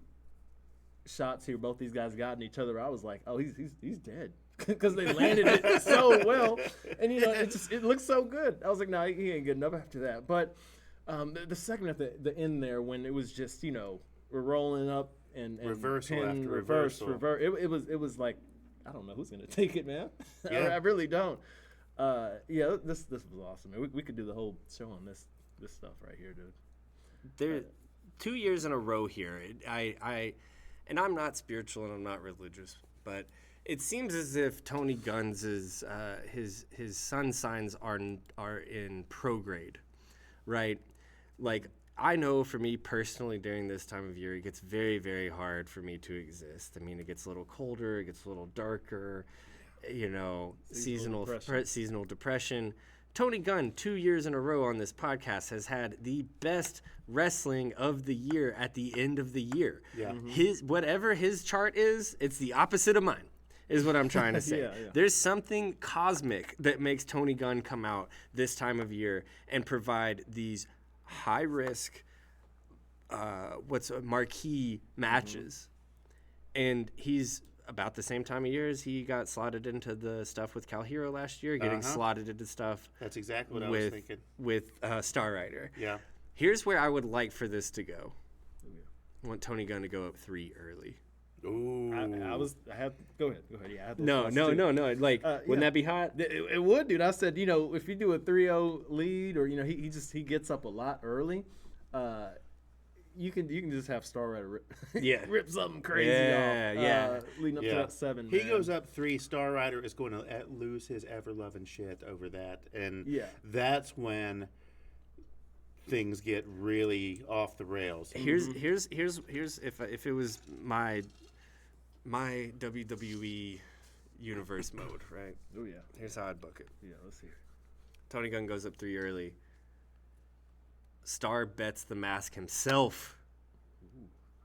shots here both these guys got in each other. I was like, oh, he's dead. Because they landed it so well, and it looks so good. I was like, no, he ain't good enough after that. But the second at the end there, when it was just we're rolling up and reversal pin, after reverse, reversal. it was like, I don't know who's gonna take it, man. Yeah. I really don't. This was awesome. Man. We could do the whole show on this stuff right here, dude. There, 2 years in a row here. And I'm not spiritual and I'm not religious, but it seems as if Tony Gunn's his sun signs are in prograde, right? Like, I know for me personally during this time of year, it gets very, very hard for me to exist. I mean, it gets a little colder, it gets a little darker, seasonal depression. Tony Gunn, 2 years in a row on this podcast, has had the best wrestling of the year at the end of the year. Yeah. Whatever his chart is, it's the opposite of mine, is what I'm trying to say. Yeah. There's something cosmic that makes Tony Gunn come out this time of year and provide these high-risk, marquee matches. And he's about the same time of year as he got slotted into the stuff with Cal Hero last year, getting slotted into stuff. That's exactly what I was thinking. With Star Rider. Yeah. Here's where I would like for this to go. I want Tony Gunn to go up 3 early. Ooh. Go ahead. Yeah, I had those No. Like, wouldn't that be hot? It would, dude. I said, if you do a 3-0 lead, or he gets up a lot early, you can just have Star Rider rip something crazy off. Leading up to that 7. He goes up 3. Star Rider is going to lose his ever-loving shit over that, and that's when things get really off the rails. Here's if it was my WWE universe mode, right? Oh yeah. Here's how I'd book it. Yeah, let's hear. Tony Gunn goes up 3 early. Star bets the mask himself.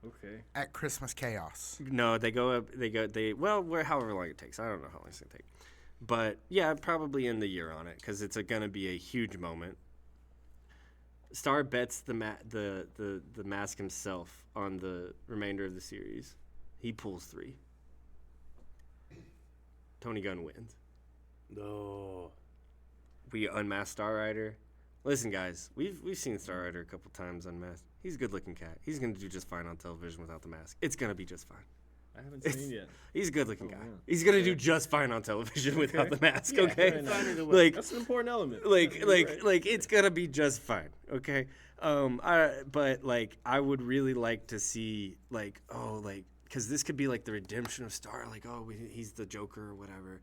Okay. At Christmas Chaos. No, however long it takes. I don't know how long it's going to take. But, yeah, probably end the year on it because it's going to be a huge moment. Star bets the mask himself on the remainder of the series. He pulls 3. Tony Gunn wins. No. We unmask Star Rider. Listen, guys, we've seen Star Rider a couple times unmasked. He's a good-looking cat. He's going to do just fine on television without the mask. It's going to be just fine. I haven't seen yet. He's a good-looking guy. Yeah. But going to do just fine on television without the mask, Yeah, okay? like, that's an important element. Like it's going to be just fine, okay? I would really like to see, because this could be like the redemption of Star, he's the Joker or whatever.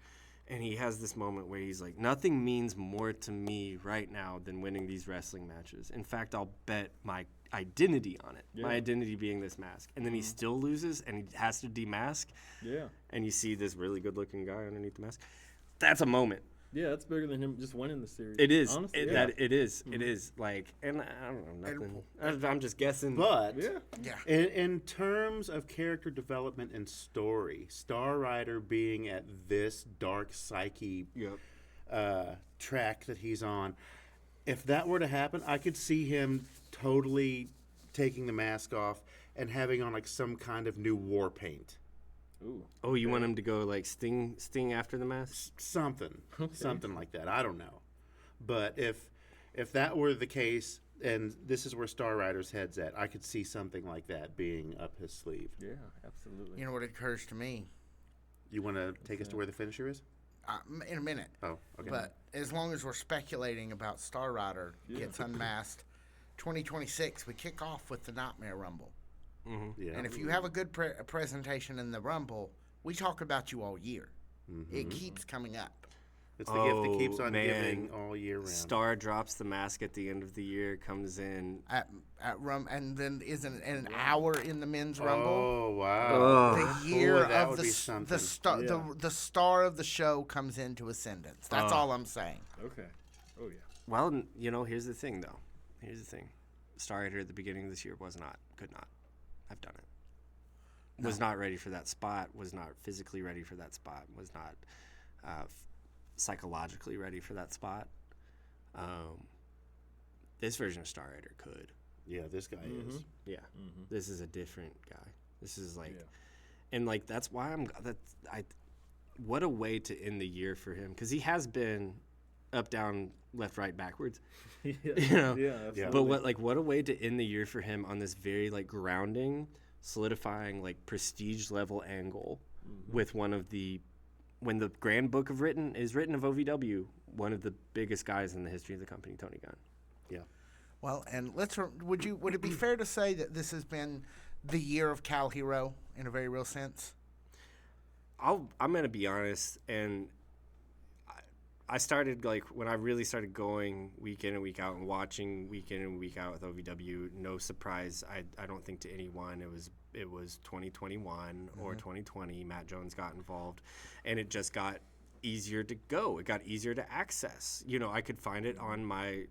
And he has this moment where he's like, nothing means more to me right now than winning these wrestling matches. In fact, I'll bet my identity on it. My Yeah. identity being this mask. And then he still loses and he has to demask. Yeah. And you see this really good looking guy underneath the mask. That's a moment. Yeah, that's bigger than him just winning the series. It is. Honestly, It, yeah. that it is. It is. Like, and I don't know, nothing. I'm just guessing. But Yeah. Yeah. in terms of character development and story, Star Rider being at this dark psyche Yep. track that he's on, if that were to happen, I could see him totally taking the mask off and having on like some kind of new war paint. Ooh. Oh, you want him to go like Sting after the mask? Something like that. I don't know, but if that were the case, and this is where Star Rider's head's at, I could see something like that being up his sleeve. Yeah, absolutely. You know what occurs to me? You want to take us to where the finisher is? In a minute. Oh, okay. But as long as we're speculating about Star Rider gets unmasked, 2026 we kick off with the Nightmare Rumble. Yeah. And if you have a good presentation in the Rumble, we talk about you all year. It keeps coming up. It's the gift that keeps Oh, on man. giving all year round. Star drops the mask at the end of the year, comes in. At and then isn't an hour in the men's Rumble. Oh wow! The year Boy, that of would be something. the star of the show comes into ascendance. That's all I'm saying. Okay. Oh yeah. Well, here's the thing, though. Here's the thing. Star Rider at the beginning of this year could not have done it. Was not ready for that spot, was not physically ready for that spot, was not psychologically ready for that spot. This version of Star Rider could. Yeah, this guy is. Yeah. This is a different guy. This is like, and like, that's why what a way to end the year for him. Because he has been up, down, left, right, backwards. Yeah. You know? Yeah. Absolutely. But what a way to end the year for him on this very like grounding, solidifying, like prestige level angle with when the Grand Book of written of OVW, one of the biggest guys in the history of the company, Tony Gunn. Yeah. Well, and would it be fair to say that this has been the year of Cal Hero in a very real sense? I'm gonna be honest, and I started like when I really started going week in and week out and watching week in and week out with OVW. No surprise, I don't think to anyone it was 2021 or 2020. Matt Jones got involved, and it just got easier to go. It got easier to access. You know, I could find it on my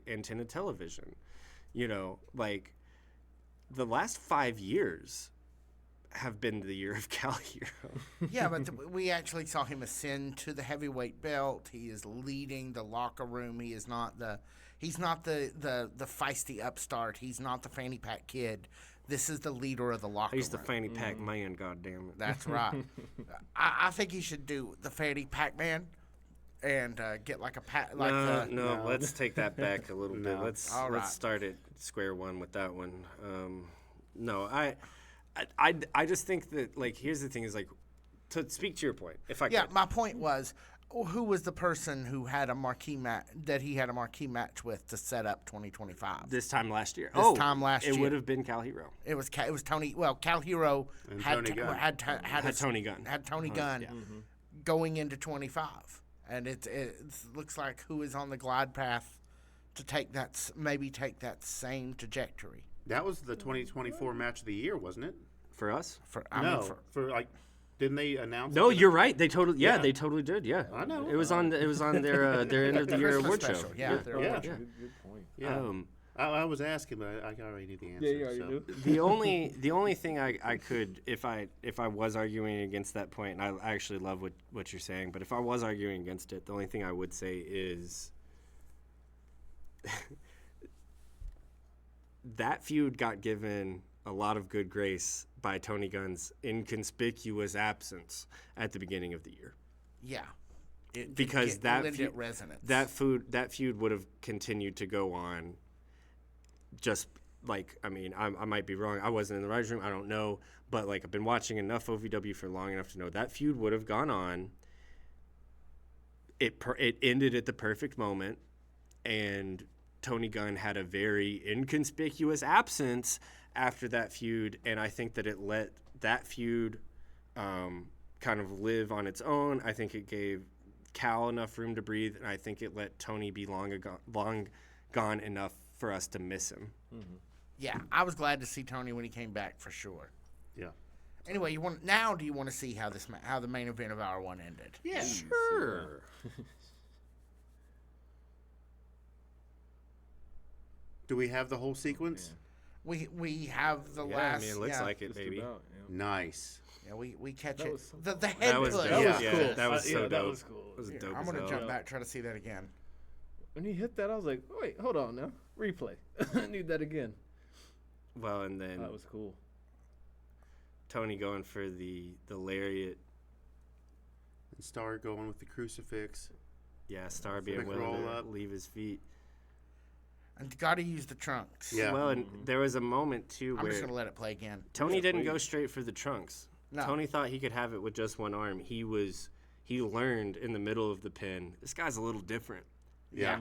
antenna television. You know, like the last 5 years have been the year of Cal Hero. Yeah, but we actually saw him ascend to the heavyweight belt. He is leading the locker room. He is not the feisty upstart. He's not the fanny pack kid. This is the leader of the locker room. He's the fanny pack man, goddammit. That's right. I think he should do the fanny pack man and get like a pat. Like No, let's take that back a little bit. No. Let's All right. start at square one with that one. No, I just think that like here's the thing is like to speak to your point. If I yeah, could. my point was, who was the person who had a marquee match that he had a marquee match with to set up 2025? This time last year. This time last It year. would have been Cal Hero. It was Tony. Well, Cal Hero And had Tony Gunn. had Tony Gunn. Had Tony Gunn going into 25, and it looks like who is on the glide path to take that same trajectory. That was the 2024 match of the year, wasn't it? For us? For like, didn't they announce? No, it? you're right. They totally Yeah. they totally did. Yeah, I know. It was on their end of the year Christmas award special. show. Yeah, their Yeah. award show. Good point. Yeah. I was asking, but I already knew the answer. Yeah, you already so. knew. The only thing I could if I was arguing against that point, and I actually love what you're saying, but if I was arguing against it, the only thing I would say is that feud got given a lot of good grace by Tony Gunn's inconspicuous absence at the beginning of the year. Yeah. Because lend it resonance. that feud would have continued to go on. Just like, I mean, I might be wrong. I wasn't in the writers' room. I don't know. But like, I've been watching enough OVW for long enough to know that feud would have gone on. It ended at the perfect moment, and Tony Gunn had a very inconspicuous absence after that feud, and I think that it let that feud kind of live on its own. I think it gave Cal enough room to breathe, and I think it let Tony be long gone enough for us to miss him. Yeah, I was glad to see Tony when he came back for sure. Yeah. Anyway, do you want to see how how the main event of hour 1 ended? Yeah. Sure. Do we have the whole sequence? We have the Yeah, last. I mean, it looks yeah, like it, Just baby. about, yeah. Nice. Yeah, we catch That it. was so The head That was push. dope. Yeah. Yeah, cool. that was so that dope. was cool. That was Here, dope I'm as gonna hell. jump back, try to see that again. When he hit that, I was like, wait, hold on now. Replay. I need that again. Well, and then That was cool. Tony going for the lariat. And Star going with the crucifix. Yeah, Star being Big willing roll to up. leave his feet. And got to use the trunks. Yeah. Well, and there was a moment too I'm where just gonna let it play again. Tony didn't go straight for the trunks. No. Tony thought he could have it with just one arm. He learned in the middle of the pin. This guy's a little different Yeah.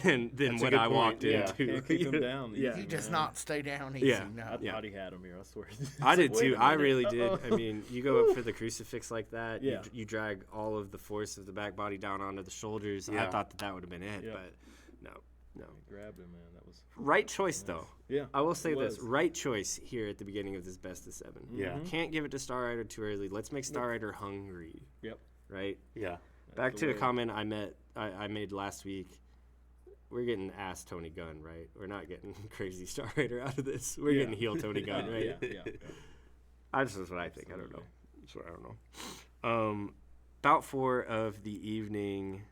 than That's a what good I point, walked yeah. into. Can't keep him down. Yeah. He easy, does man. not stay down easy. Yeah. No. I Yeah. thought he had him here. I swear. I did Wait too. a I minute. really did. Uh-oh. I mean, you go up for the crucifix like that. Yeah. You drag all of the force of the back body down onto the shoulders. I Yeah. thought that would have been it, Yeah. but no. He grabbed him, man. That was. Right choice though. Yeah. I will say it this: was. right choice here at the beginning of this best of 7. Yeah. Can't give it to Star Rider too early. Let's make Star Rider hungry. Yep. Right. Yeah. Back the to a way. comment I made last week. We're getting ass Tony Gunn, right? We're not getting crazy Star Rider out of this. We're Yeah. getting heel Tony Gunn, right? Yeah. That's just what I think. I don't know. That's what I don't know. Bout 4 of the evening.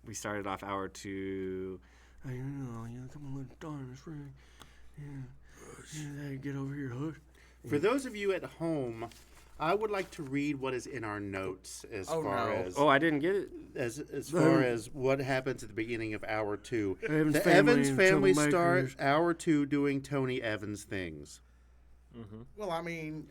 We started off hour 2. Hey, come on, let's start in this ring. Yeah, get over here, Hush. For those of you at home, I would like to read what is in our notes as Oh, far no. as Oh, I didn't get it. as far as what happens at the beginning of hour 2. Evans The family Evans and family troublemakers. start hour 2 doing Tony Evans things. Well, I mean,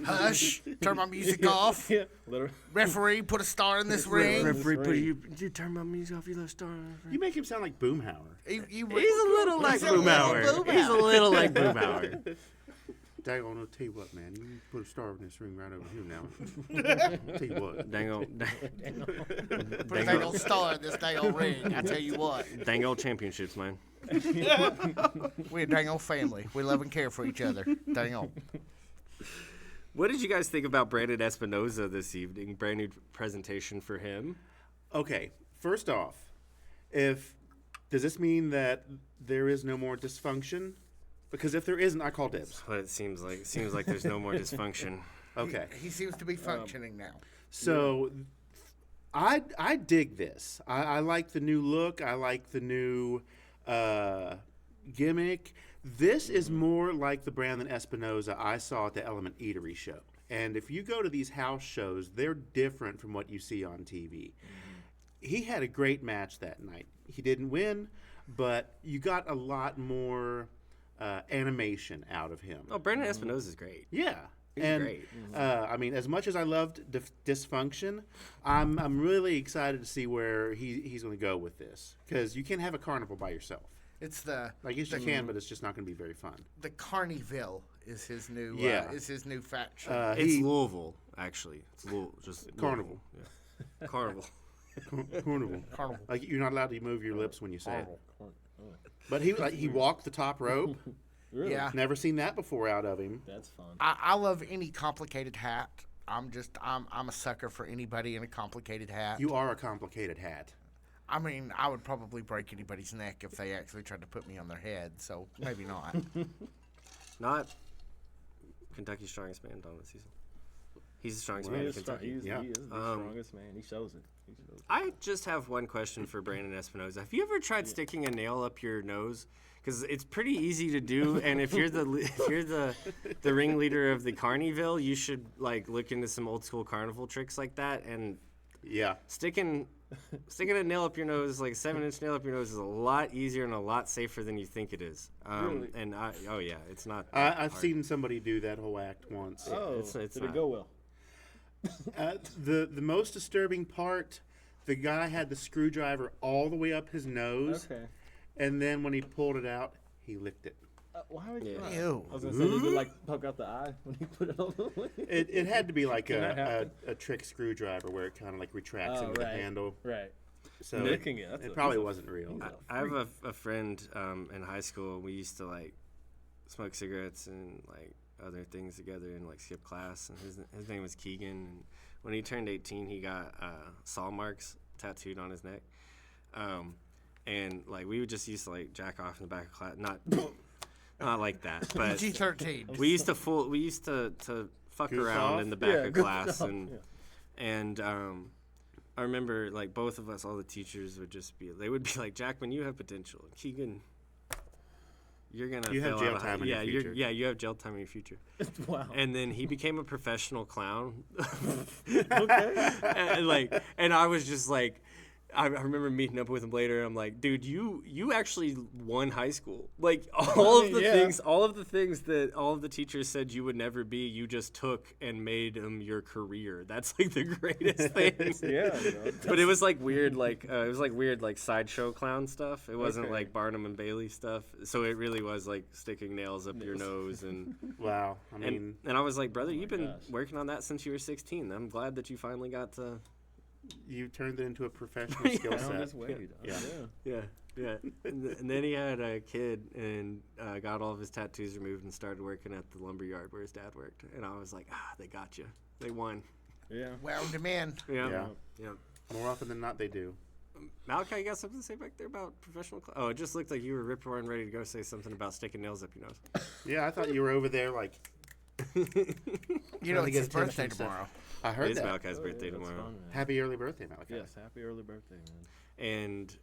hush. Turn my music off. Yeah. Literally. Referee, put a star in this ring. Referee, Ring. you turn my music off. You let Star. You make him sound like Boomhauer. You He's a little like He's a little Boomhauer. He's a little like Boomhauer. Dang, I'm gonna tell you what, man. You put a star in this ring right over here now. Tell you what. Put a dang old star in this dang old ring. I tell you what. Dang old championships, man. We're a dang old family. We love and care for each other. Dang old. What did you guys think about Brandon Espinoza this evening? Brand new presentation for him. Okay, first off, does this mean that there is no more dysfunction? Because if there isn't, I call dibs. But it seems like there's no more dysfunction. Okay. He seems to be functioning now. So I dig this. I like the new look. I like the new gimmick. This is more like the Brandon Espinoza I saw at the Element Eatery show. And if you go to these house shows, they're different from what you see on TV. He had a great match that night. He didn't win, but you got a lot more animation out of him. Oh, Brandon Espinoza is great. Yeah. He's and great. I mean, as much as I loved Dysfunction, I'm really excited to see where he's going to go with this, because you can't have a carnival by yourself. It's the I guess you can, but it's just not going to be very fun. the Carneyville is his new Yeah. is his new faction. It's Louisville, actually. It's Louisville, just Carnival. Louisville. Yeah. Carnival. Carnival. Carnival. Like, you're not allowed to move your lips when you say Carnival. it. But he walked the top rope. Really? Yeah. Never seen that before out of him. That's fun. I love any complicated hat. I'm a sucker for anybody in a complicated hat. You are a complicated hat. I mean, I would probably break anybody's neck if they actually tried to put me on their head, so maybe not. Not Kentucky's strongest man, Donovan Cecil. He's the strongest He man in is, Kentucky. he is Yeah. the strongest man. He shows it. He shows it. I just have one question for Brandon Espinoza. Have you ever tried sticking a nail up your nose? Because it's pretty easy to do, and if you're the ringleader of the Carnival, you should like look into some old school carnival tricks like that. And Yeah. sticking a nail up your nose, like a 7-inch nail up your nose, is a lot easier and a lot safer than you think it is. Really? And it's not. I've hard. seen somebody do that whole act once. Oh, it's did not. it go well? The most disturbing part, the guy had the screwdriver all the way up his nose, Okay. and then when he pulled it out, he licked it. Why would Yeah. Ew. I was gonna say, did it like poke out the eye when he put it on the way? It had to be like Can that a happen? trick screwdriver where it kind of like retracts Oh, into right. the handle. Right. So Licking it. That's it a- probably he's a- wasn't real. I have a friend in high school. We used to like smoke cigarettes and like other things together and like skip class. And his name was Keegan. And when he turned 18, he got saw marks tattooed on his neck. And like we would just used to like jack off in the back of class, not like that, but G13. we used to fuck Goof around off? in the back of goof class, off, and I remember like both of us, all the teachers they would be like, Jackman, you have potential. Keegan, you're gonna You have fail jail out of time in your future. you have jail time in your future. Wow. And then he became a professional clown. Okay. and I was just like, I remember meeting up with him later. I'm like, dude, you actually won high school. Like all of the things that all of the teachers said you would never be, you just took and made them your career. That's like the greatest thing. Yeah. But it was like weird, like sideshow clown stuff. It wasn't Okay. like Barnum and Bailey stuff. So it really was like sticking nails up your nose and. Wow. I mean, And I was like, brother, you've been gosh. working on that since you were 16. I'm glad that you finally got to. you turned it into a professional skill Found set. his way. Yeah. Yeah. And then he had a kid and got all of his tattoos removed and started working at the lumber yard where his dad worked. And I was like, they got you. They won. Yeah. Wound him in. Yeah. More often than not, they do. Malachi, you got something to say back there about professional? Oh, it just looked like you were rip roaring ready to go say something about sticking nails up your nose. Yeah, I thought you were over there like. You know, Trying to it's get his attention birthday and stuff. tomorrow. I heard It is that. Malachi's Oh, birthday yeah, that's tomorrow. fun, man. Happy early birthday, Malachi. Yes, happy early birthday, man. And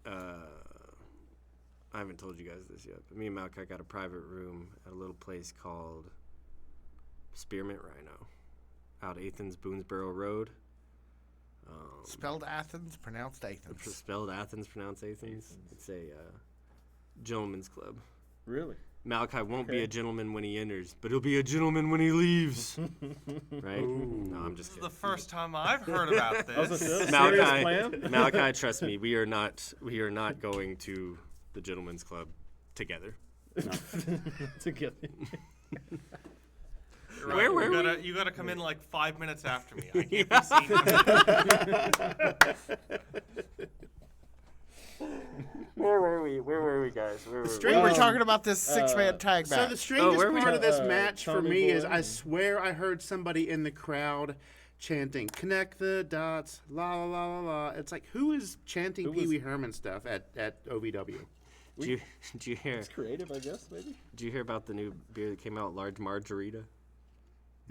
I haven't told you guys this yet, but me and Malachi got a private room at a little place called Spearmint Rhino out Athens, Boonesboro Road. Spelled Athens, pronounced Athens. Spelled Athens, pronounced Athens. It's a gentleman's club. Really? Malachi won't be Okay. a gentleman when he enters, but he'll be a gentleman when he leaves. Right? No, I'm just This is the kidding. first time I've heard about That was a this. serious Malachi, plan? Malachi, trust me, we are not going to the gentleman's club together. Together. Right, Where were we? You gotta come in like 5 minutes after me. I can't be seen. Where were we, guys? Where were Straight- We were Um, talking about this six-man tag So match. the strangest where we part of this at? match for Tommy me is Boy I and- swear I heard somebody in the crowd chanting "Connect the dots, la la la la la." It's like who is chanting Who was- Pee Wee Herman stuff at OVW? Did you hear? It's creative, I guess, maybe. Did you hear about the new beer that came out, Large Margarita?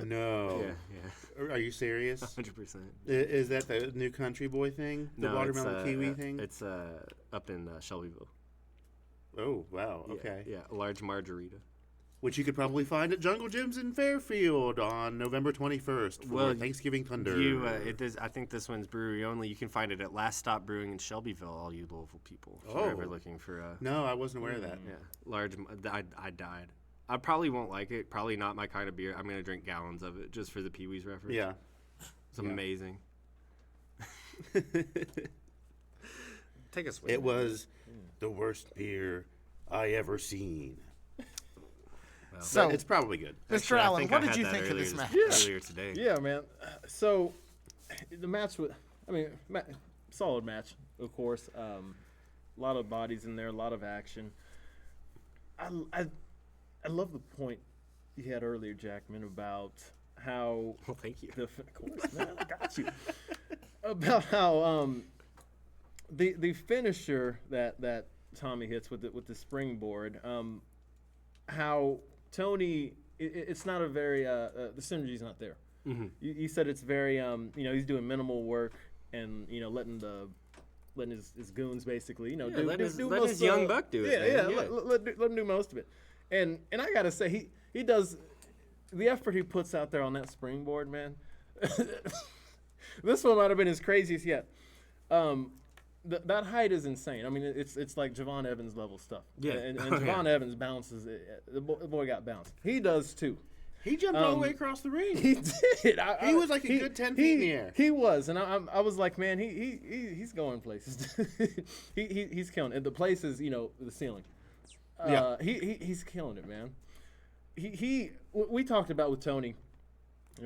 No. Yeah, Are you serious? 100%. Is that the new country boy thing? The No, watermelon kiwi thing? It's up in Shelbyville. Oh wow. Yeah, Okay. Yeah, a Large Margarita. Which you could probably find at Jungle Gyms in Fairfield on November 21st for Well, Thanksgiving Thunder. I think this one's brewery only. You can find it at Last Stop Brewing in Shelbyville. All you Louisville people, if you're ever Oh. looking for a No, I wasn't aware of that. yeah large. I died. I probably won't like it. Probably not my kind of beer. I'm gonna drink gallons of it just for the Pee Wee's reference. Yeah. It's amazing. Take a swig. It was the worst beer I ever seen. So, It's probably good. Mr. Actually, I Allen, think what I did had you that think of earlier this match? Earlier today. Yeah, man. So, the match was, solid match, of course. A lot of bodies in there, a lot of action. I love the point you had earlier, Jackman, about how Well, thank you. of course, man, I got you. About how the finisher that Tommy hits with the springboard, how Tony, it's not a very the synergy's not there. Mm-hmm. You said it's very he's doing minimal work and letting his goons basically Yeah, do let his most young buck do it, Yeah, man. Yeah. let him do most of it. And I gotta say he does the effort he puts out there on that springboard, man. This one might have been his craziest yet. That height is insane. I mean, it's like Javon Evans level stuff. Yeah. And Oh, Javon Evans bounces. The boy got bounced. He does too. He jumped all the way across the ring. He did. He was like a good 10 feet in the air. He was, and I was like, man, he's going places. he's killing it. The place is, the ceiling. Yeah. He's killing it, man. We talked about with Tony,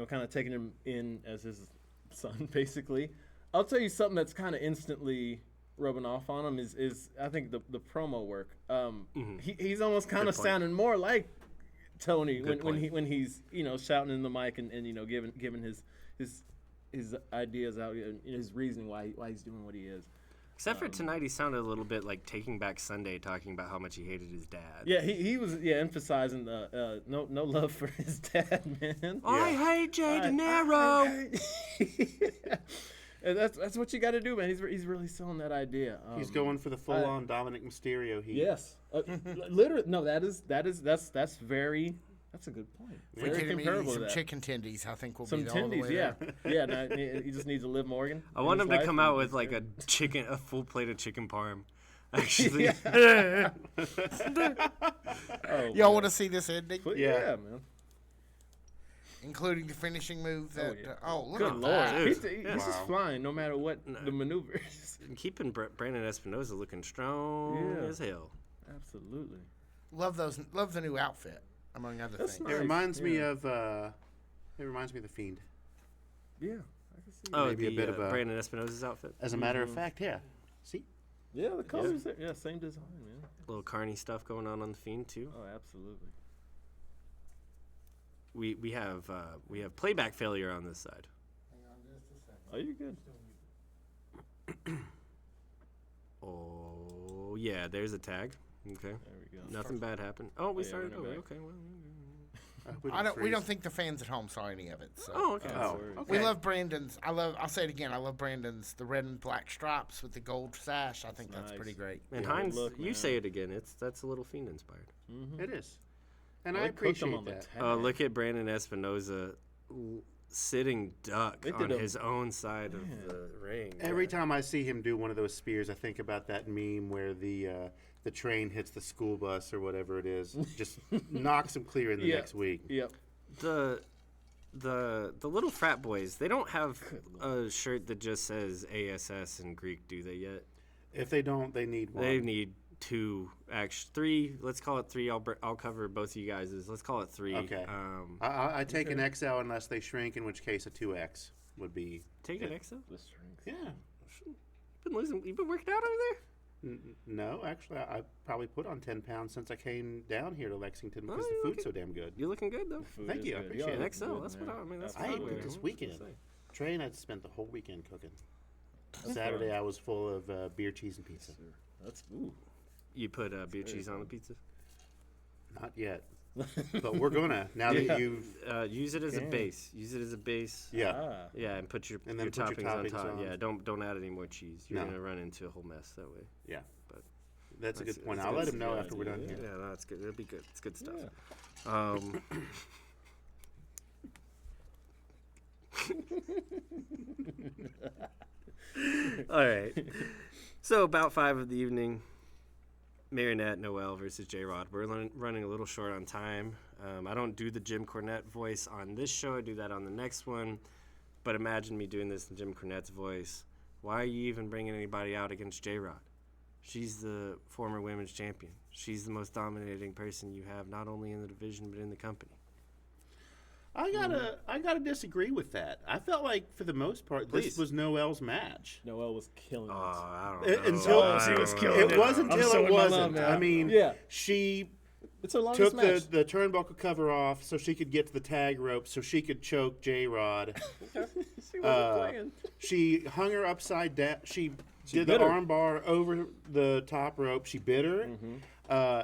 kind of taking him in as his son, basically. I'll tell you something that's kind of instantly rubbing off on him is I think the promo work. He's almost kind of point. sounding more like Tony Good when he's shouting in the mic and giving his ideas out and his reasoning why he's doing what he is. Except for tonight, he sounded a little bit like Taking Back Sunday, talking about how much he hated his dad. Yeah, he was emphasizing the no love for his dad, man. I hate Jay De Niro. And that's what you got to do, man. He's really selling that idea. He's going for the full-on Dominic Mysterio heat. Yes, literally. No, that's a good point. If we Very get him eating comparable to some that. chicken tendies, I think we'll Some be all the way tendies, yeah, there. yeah. No, he just needs to Liv Morgan. I in want his him to life come and out with just- like a full plate of chicken parm. Actually, Oh, Y'all want to see this ending? yeah, man. Including the finishing move that. yeah. Look Good at lord, that. he's Dude. just Wow. flying no matter what the maneuvers. keeping Brandon Espinosa looking strong Yeah. as hell. Absolutely. Love the new outfit, among other That's things. nice. It reminds me Yeah. of the Fiend. Yeah, I can see. Oh, Maybe a bit of a- Brandon Espinosa's outfit. As a matter of fact, yeah. See, Yeah, the colors. Yeah, same design, man. Little carny stuff going on the Fiend too. Oh, absolutely. We have playback failure on this side. Oh, you're good. Oh yeah, there's a tag. Okay, There we go. nothing bad happened. Oh, we yeah, started we're over. back. Okay, well. We don't think the fans at home saw any of it. So. Oh, okay. Oh, okay. We love Brandon's. I'll say it again. I love Brandon's the red and black stripes with the gold sash. I think that's nice. pretty great. And Yeah, Heinz, look, you man. say it again. That's a little Fiend inspired. It is, and Oh, I they cooked him appreciate on the that. tag. Look at Brandon Espinosa sitting duck They on did a- his own side of the ring. Every time I see him do one of those spears, I think about that meme where the train hits the school bus or whatever it is, just knocks him clear in the Yeah. next week. Yep. the little frat boys, they don't have a shirt that just says ASS in Greek, do they yet? If they don't, they need one. They need two, actually three. Let's call it three. I'll cover both of you guys'. Let's call it three. Okay. I take an XL unless they shrink, in which case a 2X would be. Take an XL. The strength. Yeah. You've been working out over there. No, actually, I probably put on 10 pounds since I came down here to Lexington because Oh, the you're food's looking- so damn good. You're looking good though. Food Thank is you, I good. appreciate Y'all it. look XL, good, that's what man. I mean. That's I ate footwear. it this What weekend. was I gonna say? Trey and I spent the whole weekend cooking. Saturday, I was full of beer, cheese, and pizza. That's ooh. You put beer cheese on the pizza. Not yet, but we're gonna now that you've Use it as a Okay. base. Use it as a base. yeah. Ah. Yeah, and put your And then your put your toppings on toppings top. on. Yeah, don't add any more cheese. You're No. gonna run into a whole mess that way. Yeah, But that's a that's- good point. that's I'll good. let him know Good after we're done idea. here. Yeah, no, that's good. It'll be good. It's good stuff. Yeah. All right. So about 5 of the evening, Marinette Noel versus J-Rod. We're running a little short on time. I don't do the Jim Cornette voice on this show. I do that on the next one. But imagine me doing this in Jim Cornette's voice. Why are you even bringing anybody out against J-Rod? She's the former women's champion. She's the most dominating person you have, not only in the division, but in the company. I gotta disagree with that. I felt like for the most part, Please. this was Noel's match. Noelle was killing Oh, it. I don't It- know. until I she was don't killing know. It was until so it in my love, wasn't. man. I mean, Yeah. she It's her longest took match. the turnbuckle cover off so she could get to the tag rope so she could choke J-Rod. She wasn't playing. She hung her upside down. She did the bit her. arm bar over the top rope. She bit her.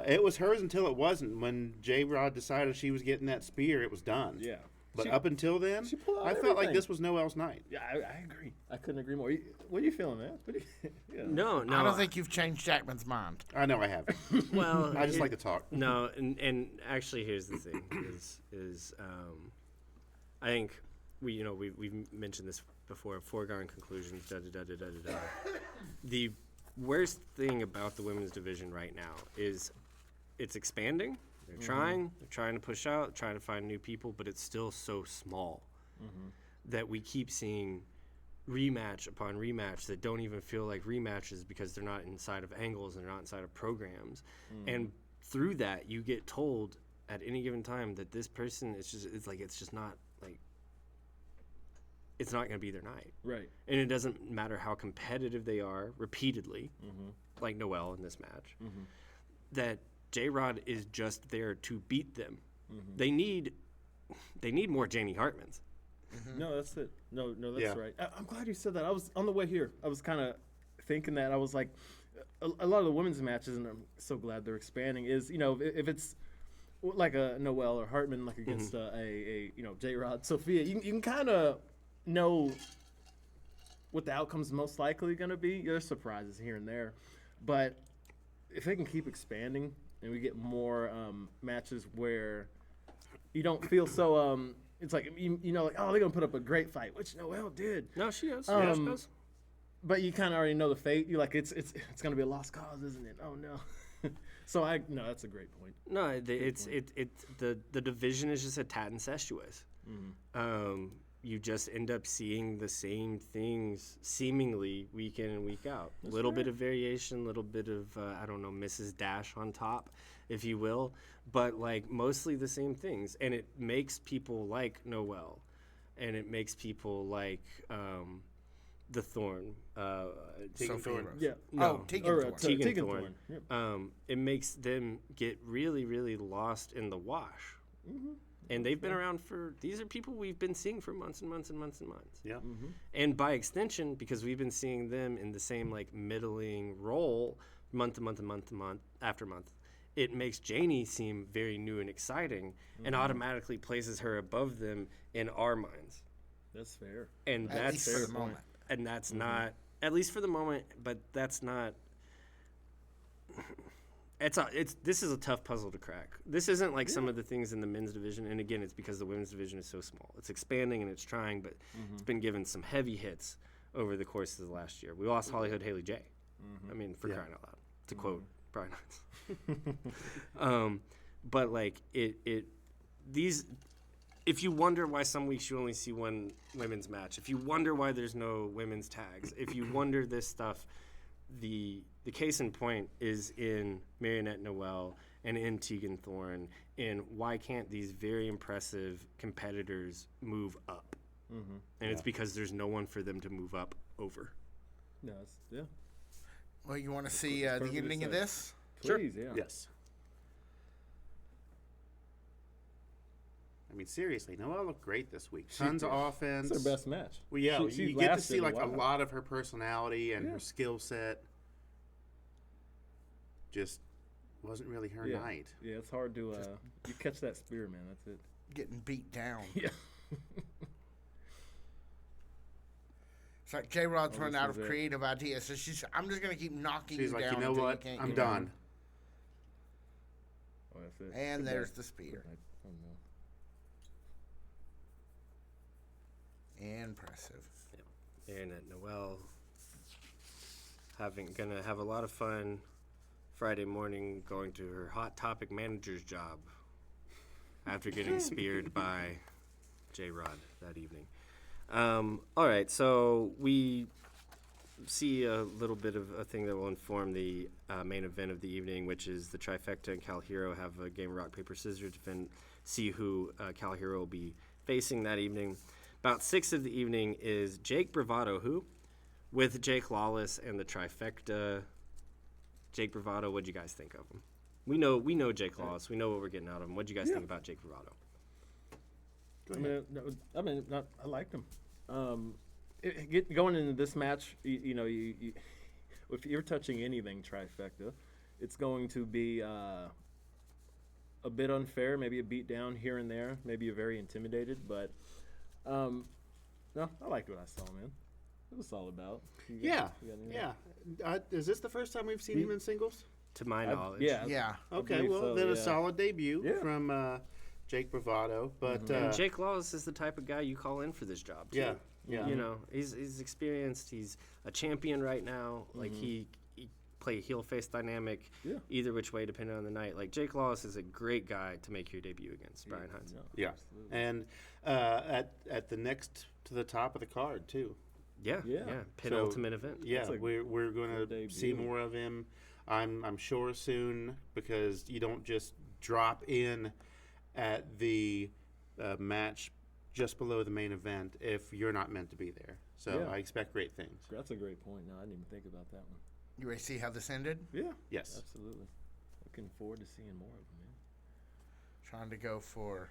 It was hers until it wasn't. When J-Rod decided she was getting that spear, it was done. Yeah. But She- up until then, she pulled out I felt like everything. this was Noel's night. Yeah, I agree. I couldn't agree more. What are you feeling, man? What are you, yeah. No. I don't think you've changed Jackman's mind. I know I have. Well, I just like to talk. No, and actually, here's the thing: is I think we've mentioned this before. Foregone conclusions. Da da da da da da. da. The worst thing about the women's division right now is it's expanding. They're trying to push out, trying to find new people, but it's still so small that we keep seeing rematch upon rematch that don't even feel like rematches because they're not inside of angles and they're not inside of programs. And through that, you get told at any given time that this person it's just not like it's not going to be their night. Right. And it doesn't matter how competitive they are repeatedly, like Noelle in this match, that J-Rod is just there to beat them They need more Janie Hartmans. No, that's it. No, that's Yeah. right. I'm glad you said that. I was on the way here. I was kind of thinking that. I was like, a lot of the women's matches, and I'm so glad they're expanding. Is if it's like a Noelle or Hartman, like against a J Rod, Sophia, you can kind of know what the outcome's most likely going to be. There's surprises here and there, but if they can keep expanding and we get more matches where you don't feel so it's like like, oh, they're gonna put up a great fight, which Noelle did. No, she is. Yeah, she does. But you kind of already know the fate. You're like, it's gonna be a lost cause, isn't it? Oh no. So that's a great point. No, the division is just a tad incestuous. You just end up seeing the same things seemingly week in and week out. A little bit of variation, little bit of Mrs. Dash on top, if you will, but like mostly the same things. And it makes people like Noelle, and it makes people like the Thorn. Tegan Thorn. Yeah. No, Tegan Thorn. Tegan Tegan Thorn. Thorn. It makes them get really, really lost in the wash. And they've been around these are people we've been seeing for months and months and months and months. Yeah. And by extension, because we've been seeing them in the same like middling role month to month and month to month after month, it makes Janie seem very new and exciting and automatically places her above them in our minds. That's fair. And At least for the moment. And that's not, at least for the moment, but that's not. This is a tough puzzle to crack. This isn't like some of the things in the men's division, and again, it's because the women's division is so small. It's expanding and it's trying, but it's been given some heavy hits over the course of the last year. We lost Hollywood Haley J. I mean, for crying out loud, to quote Brian Hines. But like if you wonder why some weeks you only see one women's match, if you wonder why there's no women's tags, if you wonder this stuff, the case in point is in Marionette Noelle and in Tegan Thorn, and why can't these very impressive competitors move up? And it's because there's no one for them to move up over. No, yeah. Well, you want to see the perfectly ending of said. this? Please, yeah. Yes. I mean, seriously, Noelle looked great this week. Tons of offense. It's her best match. Well, yeah, She's you get to lasted see like a while. lot of her personality and her skill set. Just wasn't really her Yeah. night. Yeah, it's hard to you catch that spear, man. That's it. Getting beat down. Yeah. It's like J Rod's run this out is of it. creative ideas, so I'm just gonna keep knocking She's you like, down. you know until what? can't I'm get done. Oh, that's it. And Good there's night. the spear. Good night. Oh, no. Impressive. Marionette Noelle gonna have a lot of fun Friday morning going to her Hot Topic manager's job after getting speared by J Rod that evening. All right, so we see a little bit of a thing that will inform the main event of the evening, which is the Trifecta and Cal Hero have a game of rock, paper, scissors to see who Cal Hero will be facing that evening. About 6 of the evening is Jake Bravado, with Jake Lawless and the Trifecta. Jake Bravado, what'd you guys think of him? We know Jake Lawless. We know what we're getting out of him. What'd you guys think about Jake Bravado? I liked him. Going into this match, if you're touching anything Trifecta, it's going to be a bit unfair, maybe a beat down here and there, maybe you're very intimidated, but no, I liked what I saw, man. It was all about. Yeah. Is this the first time we've seen him in singles? To my knowledge. Yeah. Yeah. Okay, believe well, so, then a yeah. solid debut Yeah. from Jake Bravado. But And Jake Lawless is the type of guy you call in for this job, too. Yeah. You know, he's experienced. He's a champion right now. Like, he play heel-face dynamic either which way, depending on the night. Like, Jake Lawless is a great guy to make your debut against Brian Hines. Yeah. And at the next to the top of the card, too. Yeah. Penultimate event. Yeah, That's a we're going good to debut. see more of him. I'm sure soon, because you don't just drop in at the match just below the main event if you're not meant to be there. So Yeah. I expect great things. That's a great point. No, I didn't even think about that one. You ready to see how this ended? Yeah. Yes. Absolutely. Looking forward to seeing more of him, man. Trying to go for.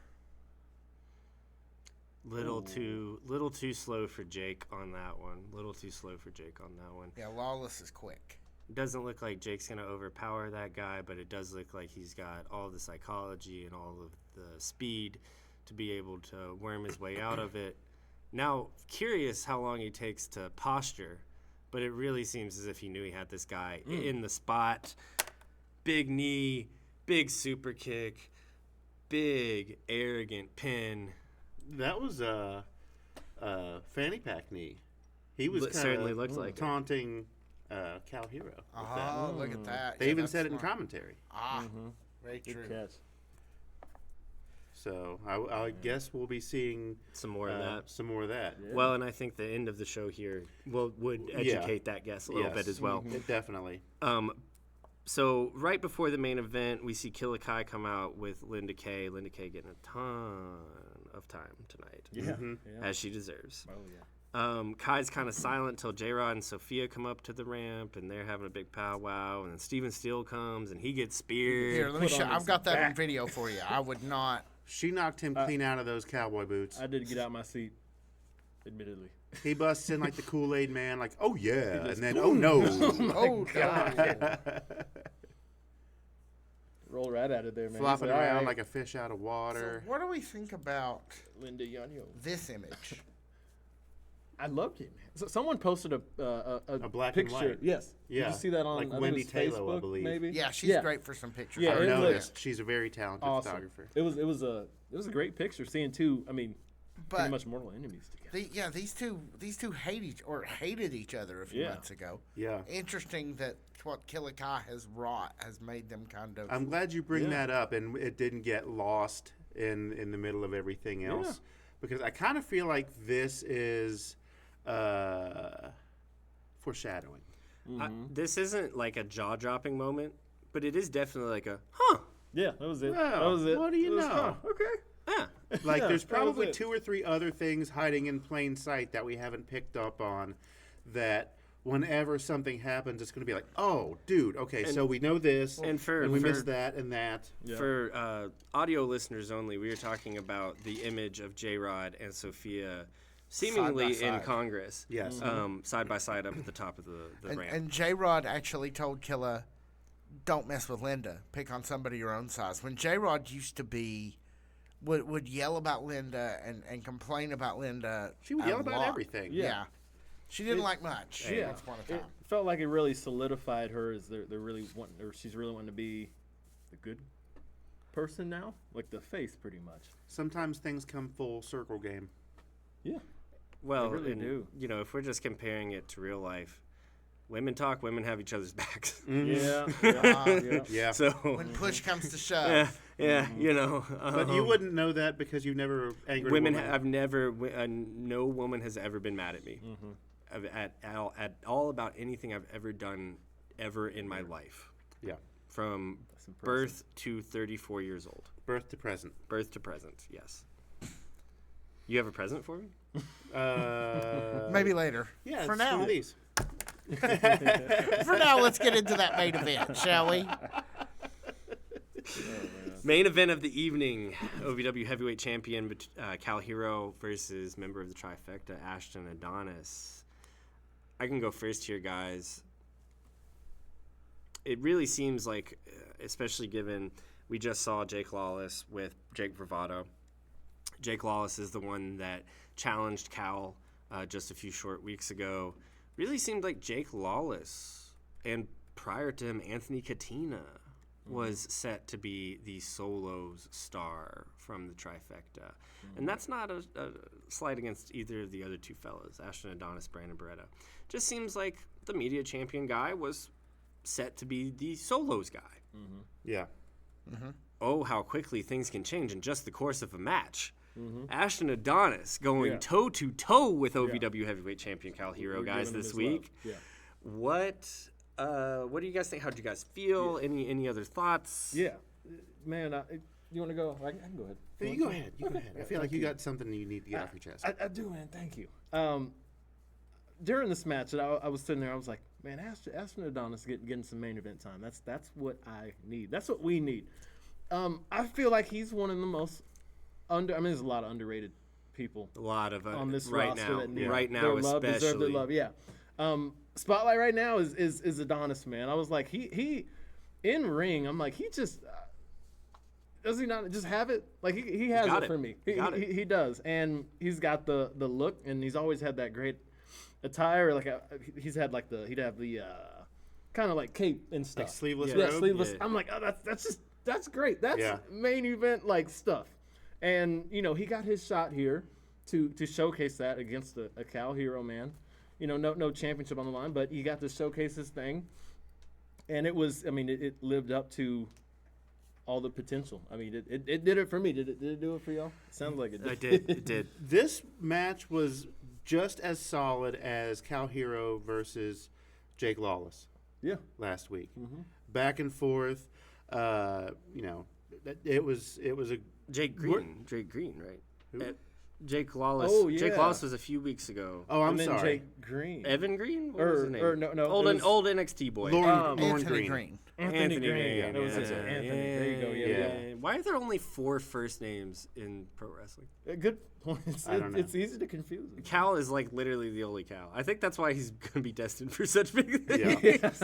Little too slow for Jake on that one. Little too slow for Jake on that one. Yeah, Lawless is quick. Doesn't look like Jake's going to overpower that guy, but it does look like he's got all the psychology and all of the speed to be able to worm his way out of it. Now, curious how long he takes to posture, but it really seems as if he knew he had this guy in the spot. Big knee, big super kick, big arrogant pin. That was a fanny pack knee. He was certainly looked like it. taunting Cal Hero. with that. Oh, look at that. They Yeah, even that's said it in smart. commentary. Ah, very true. Good catch. So I guess we'll be seeing Some more of that. Some more of that. Yeah. Well, and I think the end of the show here would educate that guess a little bit as well. It definitely. So right before the main event, we see Killa Kai come out with Linda Kay. Linda Kay getting a ton of time tonight, Yeah. as she deserves. Oh yeah. Kai's kind of silent till J-Rod and Sophia come up to the ramp, and they're having a big powwow. And then Steven Steele comes, and he gets speared. Here, let me Put show. on I've his got that on back. video for you. I would not. She knocked him clean out of those cowboy boots. I did get out my seat, admittedly. He busts in like the Kool-Aid man, like, oh yeah, and just then, oh no. Oh God! Roll right out of there, man. Flopping He's like, around "All right, like a fish out of So water. what do we think about Linda Yanyo. this image? I loved it, man. So someone posted a black and picture. white. Yes. Yeah. Did you see that on Like I think Wendy it was Taylor, I Facebook, believe. Maybe. Yeah, she's Yeah. great for some pictures. Yeah, I it know looked this. She's a very talented Awesome. photographer. It was a great picture. Seeing two, I mean, pretty But much mortal enemies together. these two hated each other a few Yeah. months ago. Yeah. Interesting that what Killa Kai has wrought has made them kind of. I'm glad you bring Yeah. that up and it didn't get lost in the middle of everything else. Because I kind of feel like this is foreshadowing. This isn't like a jaw-dropping moment, but it is definitely like a, huh, Yeah, that was it. Well, that was it. what do you It was, know? Okay. yeah. Like Yeah, there's that was probably it. 2 or 3 other things hiding in plain sight that we haven't picked up on that whenever something happens it's going to be like, "Oh, dude, okay, so we know this and we for- missed that and that." Yeah. For audio listeners only, we were talking about the image of J-Rod and Sophia seemingly in side. Congress. Yes. Side by side up at the top of the and, ramp. and J-Rod actually told Killa, "Don't mess with Linda. Pick on somebody your own size." When J-Rod used to be, would yell about Linda and complain about Linda. She would a yell about lot. everything. Yeah. She didn't like much. Yeah, Once upon a it time. felt like it really solidified her as they're really wanting, or she's really wanting to be the good person now, like the face, pretty much. Sometimes things come full circle game. Yeah. Well, really and, do. you know, if we're just comparing it to real life, women talk, women have each other's backs. Yeah. Yeah. Yeah. So, When push comes to shove. yeah, you know. But you wouldn't know that because you've never angered women, a woman. I've never, no woman has ever been mad at me at all about anything I've ever done ever in my life. Yeah. From impressive. birth to 34 years old. Birth to present. Birth to present, yes. You have a present for me? Maybe later. Yeah, For it's one now. of these. For now, let's get into that main event, shall we? Main event of the evening, OVW heavyweight champion Cal Hero versus member of the trifecta, Ashton Adonis. I can go first here, guys. It really seems like, especially given we just saw Jake Lawless with Jake Bravado. Jake Lawless is the one that challenged Cal just a few short weeks ago. Really seemed like Jake Lawless, and prior to him, Anthony Katina was set to be the solos star from the trifecta. And that's not a slight against either of the other two fellas, Ashton Adonis, Brandon Beretta. Just seems like the media champion guy was set to be the solos guy. Yeah. Oh, how quickly things can change in just the course of a match. Ashton Adonis going toe-to-toe with OVW heavyweight champion Cal Hero, We're guys, giving him this his week. love. What do you guys think? How do you guys feel? Any other thoughts? Yeah. Man, you want to go? I can go ahead. You go ahead. You go ahead. I feel like you got something you need to get off your chest. I do, man. Thank you. During this match, I was sitting there. I was like, man, Ashton Adonis getting some main event time. That's what I need. That's what we need. I feel like he's one of the most there's a lot of underrated people A lot of on this right roster now, that need right now their love, deserve their especially. love. Yeah. Spotlight right now is Adonis, man. I was like, he in ring. I'm like, he just does he not just have it? Like he has got it it. for me. Got it. He does, and he's got the look, and he's always had that great attire. Like he'd have the kind of like cape and stuff. Like sleeveless Yeah, robe? sleeveless. Yeah. I'm like, oh, that's great. That's Yeah. main event like stuff. And he got his shot here to showcase that against a Cal Hero, man. No championship on the line, but he got to showcase his thing. And it was, it lived up to all the potential. It did it for me. Did it do it for y'all? Sounds like it did. I did. It did. This match was just as solid as Cal Hero versus Jake Lawless Yeah. last week. Back and forth. It was a Jake Green, right? Who? Jake Lawless. Oh, Jake yeah. Lawless was a few weeks ago. Oh, I'm And then sorry. Jake Green. Evan Green? What was his name? or no, it old was old NXT boy. Lauren Anthony Green. Green. Anthony Green. Green. That was it. Yeah, Anthony. yeah, There you go. Yeah. Why are there only 4 first names in pro wrestling? Good point. I don't know. It's easy to confuse them. Cal is like literally the only Cal. I think that's why he's gonna be destined for such big Yeah. things.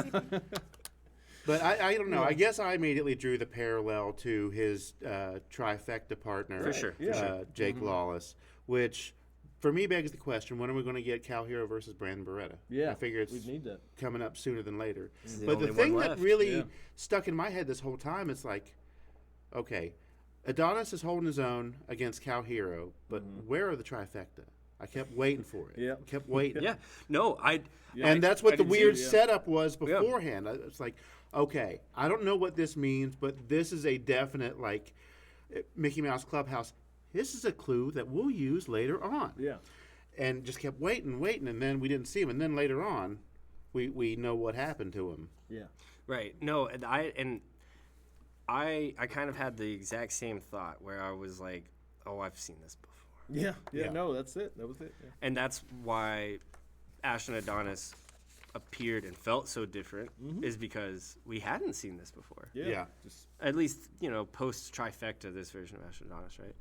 But I don't know. I guess I immediately drew the parallel to his trifecta partner, For sure, for sure. Jake Lawless, which for me begs the question: when are we going to get Cal Hero versus Brandon Beretta? Yeah. I figure it's we need that. coming up sooner than later. the But the only thing one that left. really Yeah. stuck in my head this whole time is like, okay, Adonis is holding his own against Cal Hero, but where are the trifecta? I kept waiting for it. Yeah. Kept waiting. Yeah. No, And that's what I the did weird too, yeah. setup was beforehand. It's like, okay, I don't know what this means, but this is a definite, like, Mickey Mouse Clubhouse. This is a clue that we'll use later on. Yeah. And just kept waiting, and then we didn't see him. And then later on, we know what happened to him. Yeah. Right. No, and I kind of had the exact same thought where I was like, oh, I've seen this before. Yeah. Yeah. No, that's it. That was it. Yeah. And that's why Ashton Adonis appeared and felt so different is because we hadn't seen this before. Yeah. Just At least, post trifecta, this version of Ashton Adonis, right?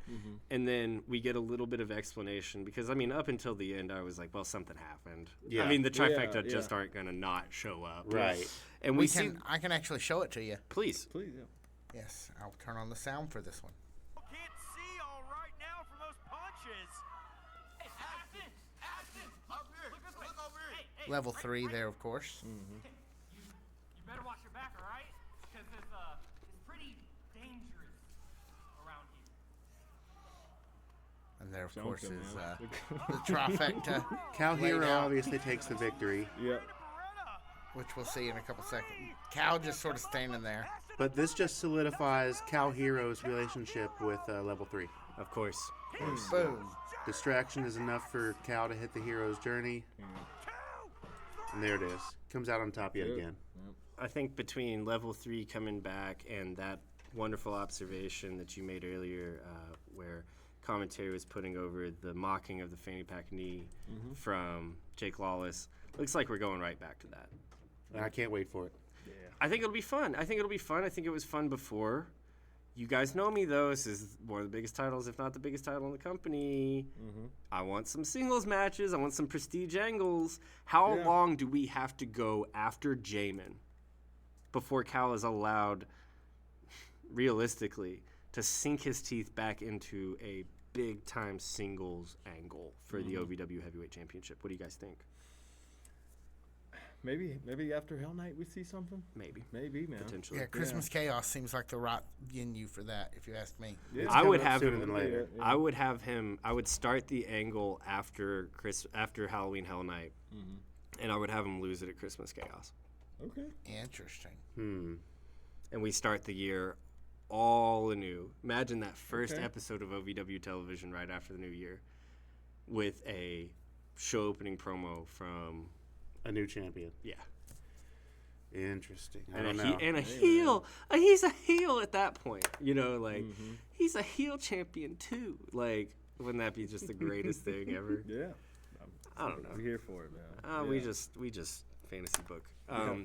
And then we get a little bit of explanation because, up until the end, I was like, well, something happened. Yeah. The trifecta Yeah, just yeah. aren't going to not show up. Right. And we see, I can actually show it to you. please. please. Yeah. Yes, I'll turn on the sound for this one. Can't see all right now from those punches. Hey, Ashton, up here. Look this way. Look over here. Hey, Level 3 there, of course. You better watch your back, all right? Because it's pretty dangerous around here. And there, of Junk course, him, is man. the trifecta, Cal laid Hero out, obviously takes the victory. Yeah. which we'll see in a couple seconds. Cal just sort of standing there. But this just solidifies Cal Hero's relationship with Level 3. Of course. Boom. Distraction is enough for Cal to hit the hero's journey. And there it is. Comes out on top yet again. I think between level 3 coming back and that wonderful observation that you made earlier, where commentary was putting over the mocking of the fanny pack knee from Jake Lawless, looks like we're going right back to that. And I can't wait for it. I think it'll be fun. I think it was fun before. You guys know me, though. This is one of the biggest titles, if not the biggest title in the company. I want some singles matches. I want some prestige angles. How long do we have to go after Jamin before Cal is allowed, realistically, to sink his teeth back into a big-time singles angle for the OVW Heavyweight Championship? What do you guys think? Maybe after Hell Night we see something. Maybe. Maybe, man. Potentially. Yeah, Christmas Chaos seems like the right venue for that, if you ask me. Yeah, it's I would coming up have sooner him. than later. Yeah. I would have him. I would start the angle after Halloween Hell Night, and I would have him lose it at Christmas Chaos, Okay. Interesting. and we start the year all anew. Imagine that first episode of OVW television right after the new year, with a show opening promo from A new champion. yeah, Interesting. I and don't a, know. and a heel. He's a heel at that point. He's a heel champion too. Like, wouldn't that be just the greatest thing ever? Yeah. I don't know. We're here for it, man. We just fantasy book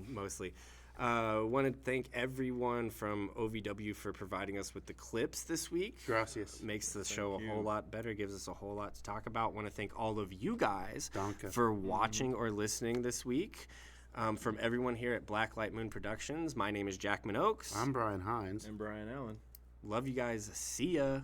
mostly. Want to thank everyone from OVW for providing us with the clips this week. Gracias. Makes the show you. a whole lot better, gives us a whole lot to talk about. Want to thank all of you guys Danke. for watching or listening this week. From everyone here at Black Light Moon Productions, my name is Jack Minogues. I'm Brian Hines. And Brian Allen. Love you guys. See ya.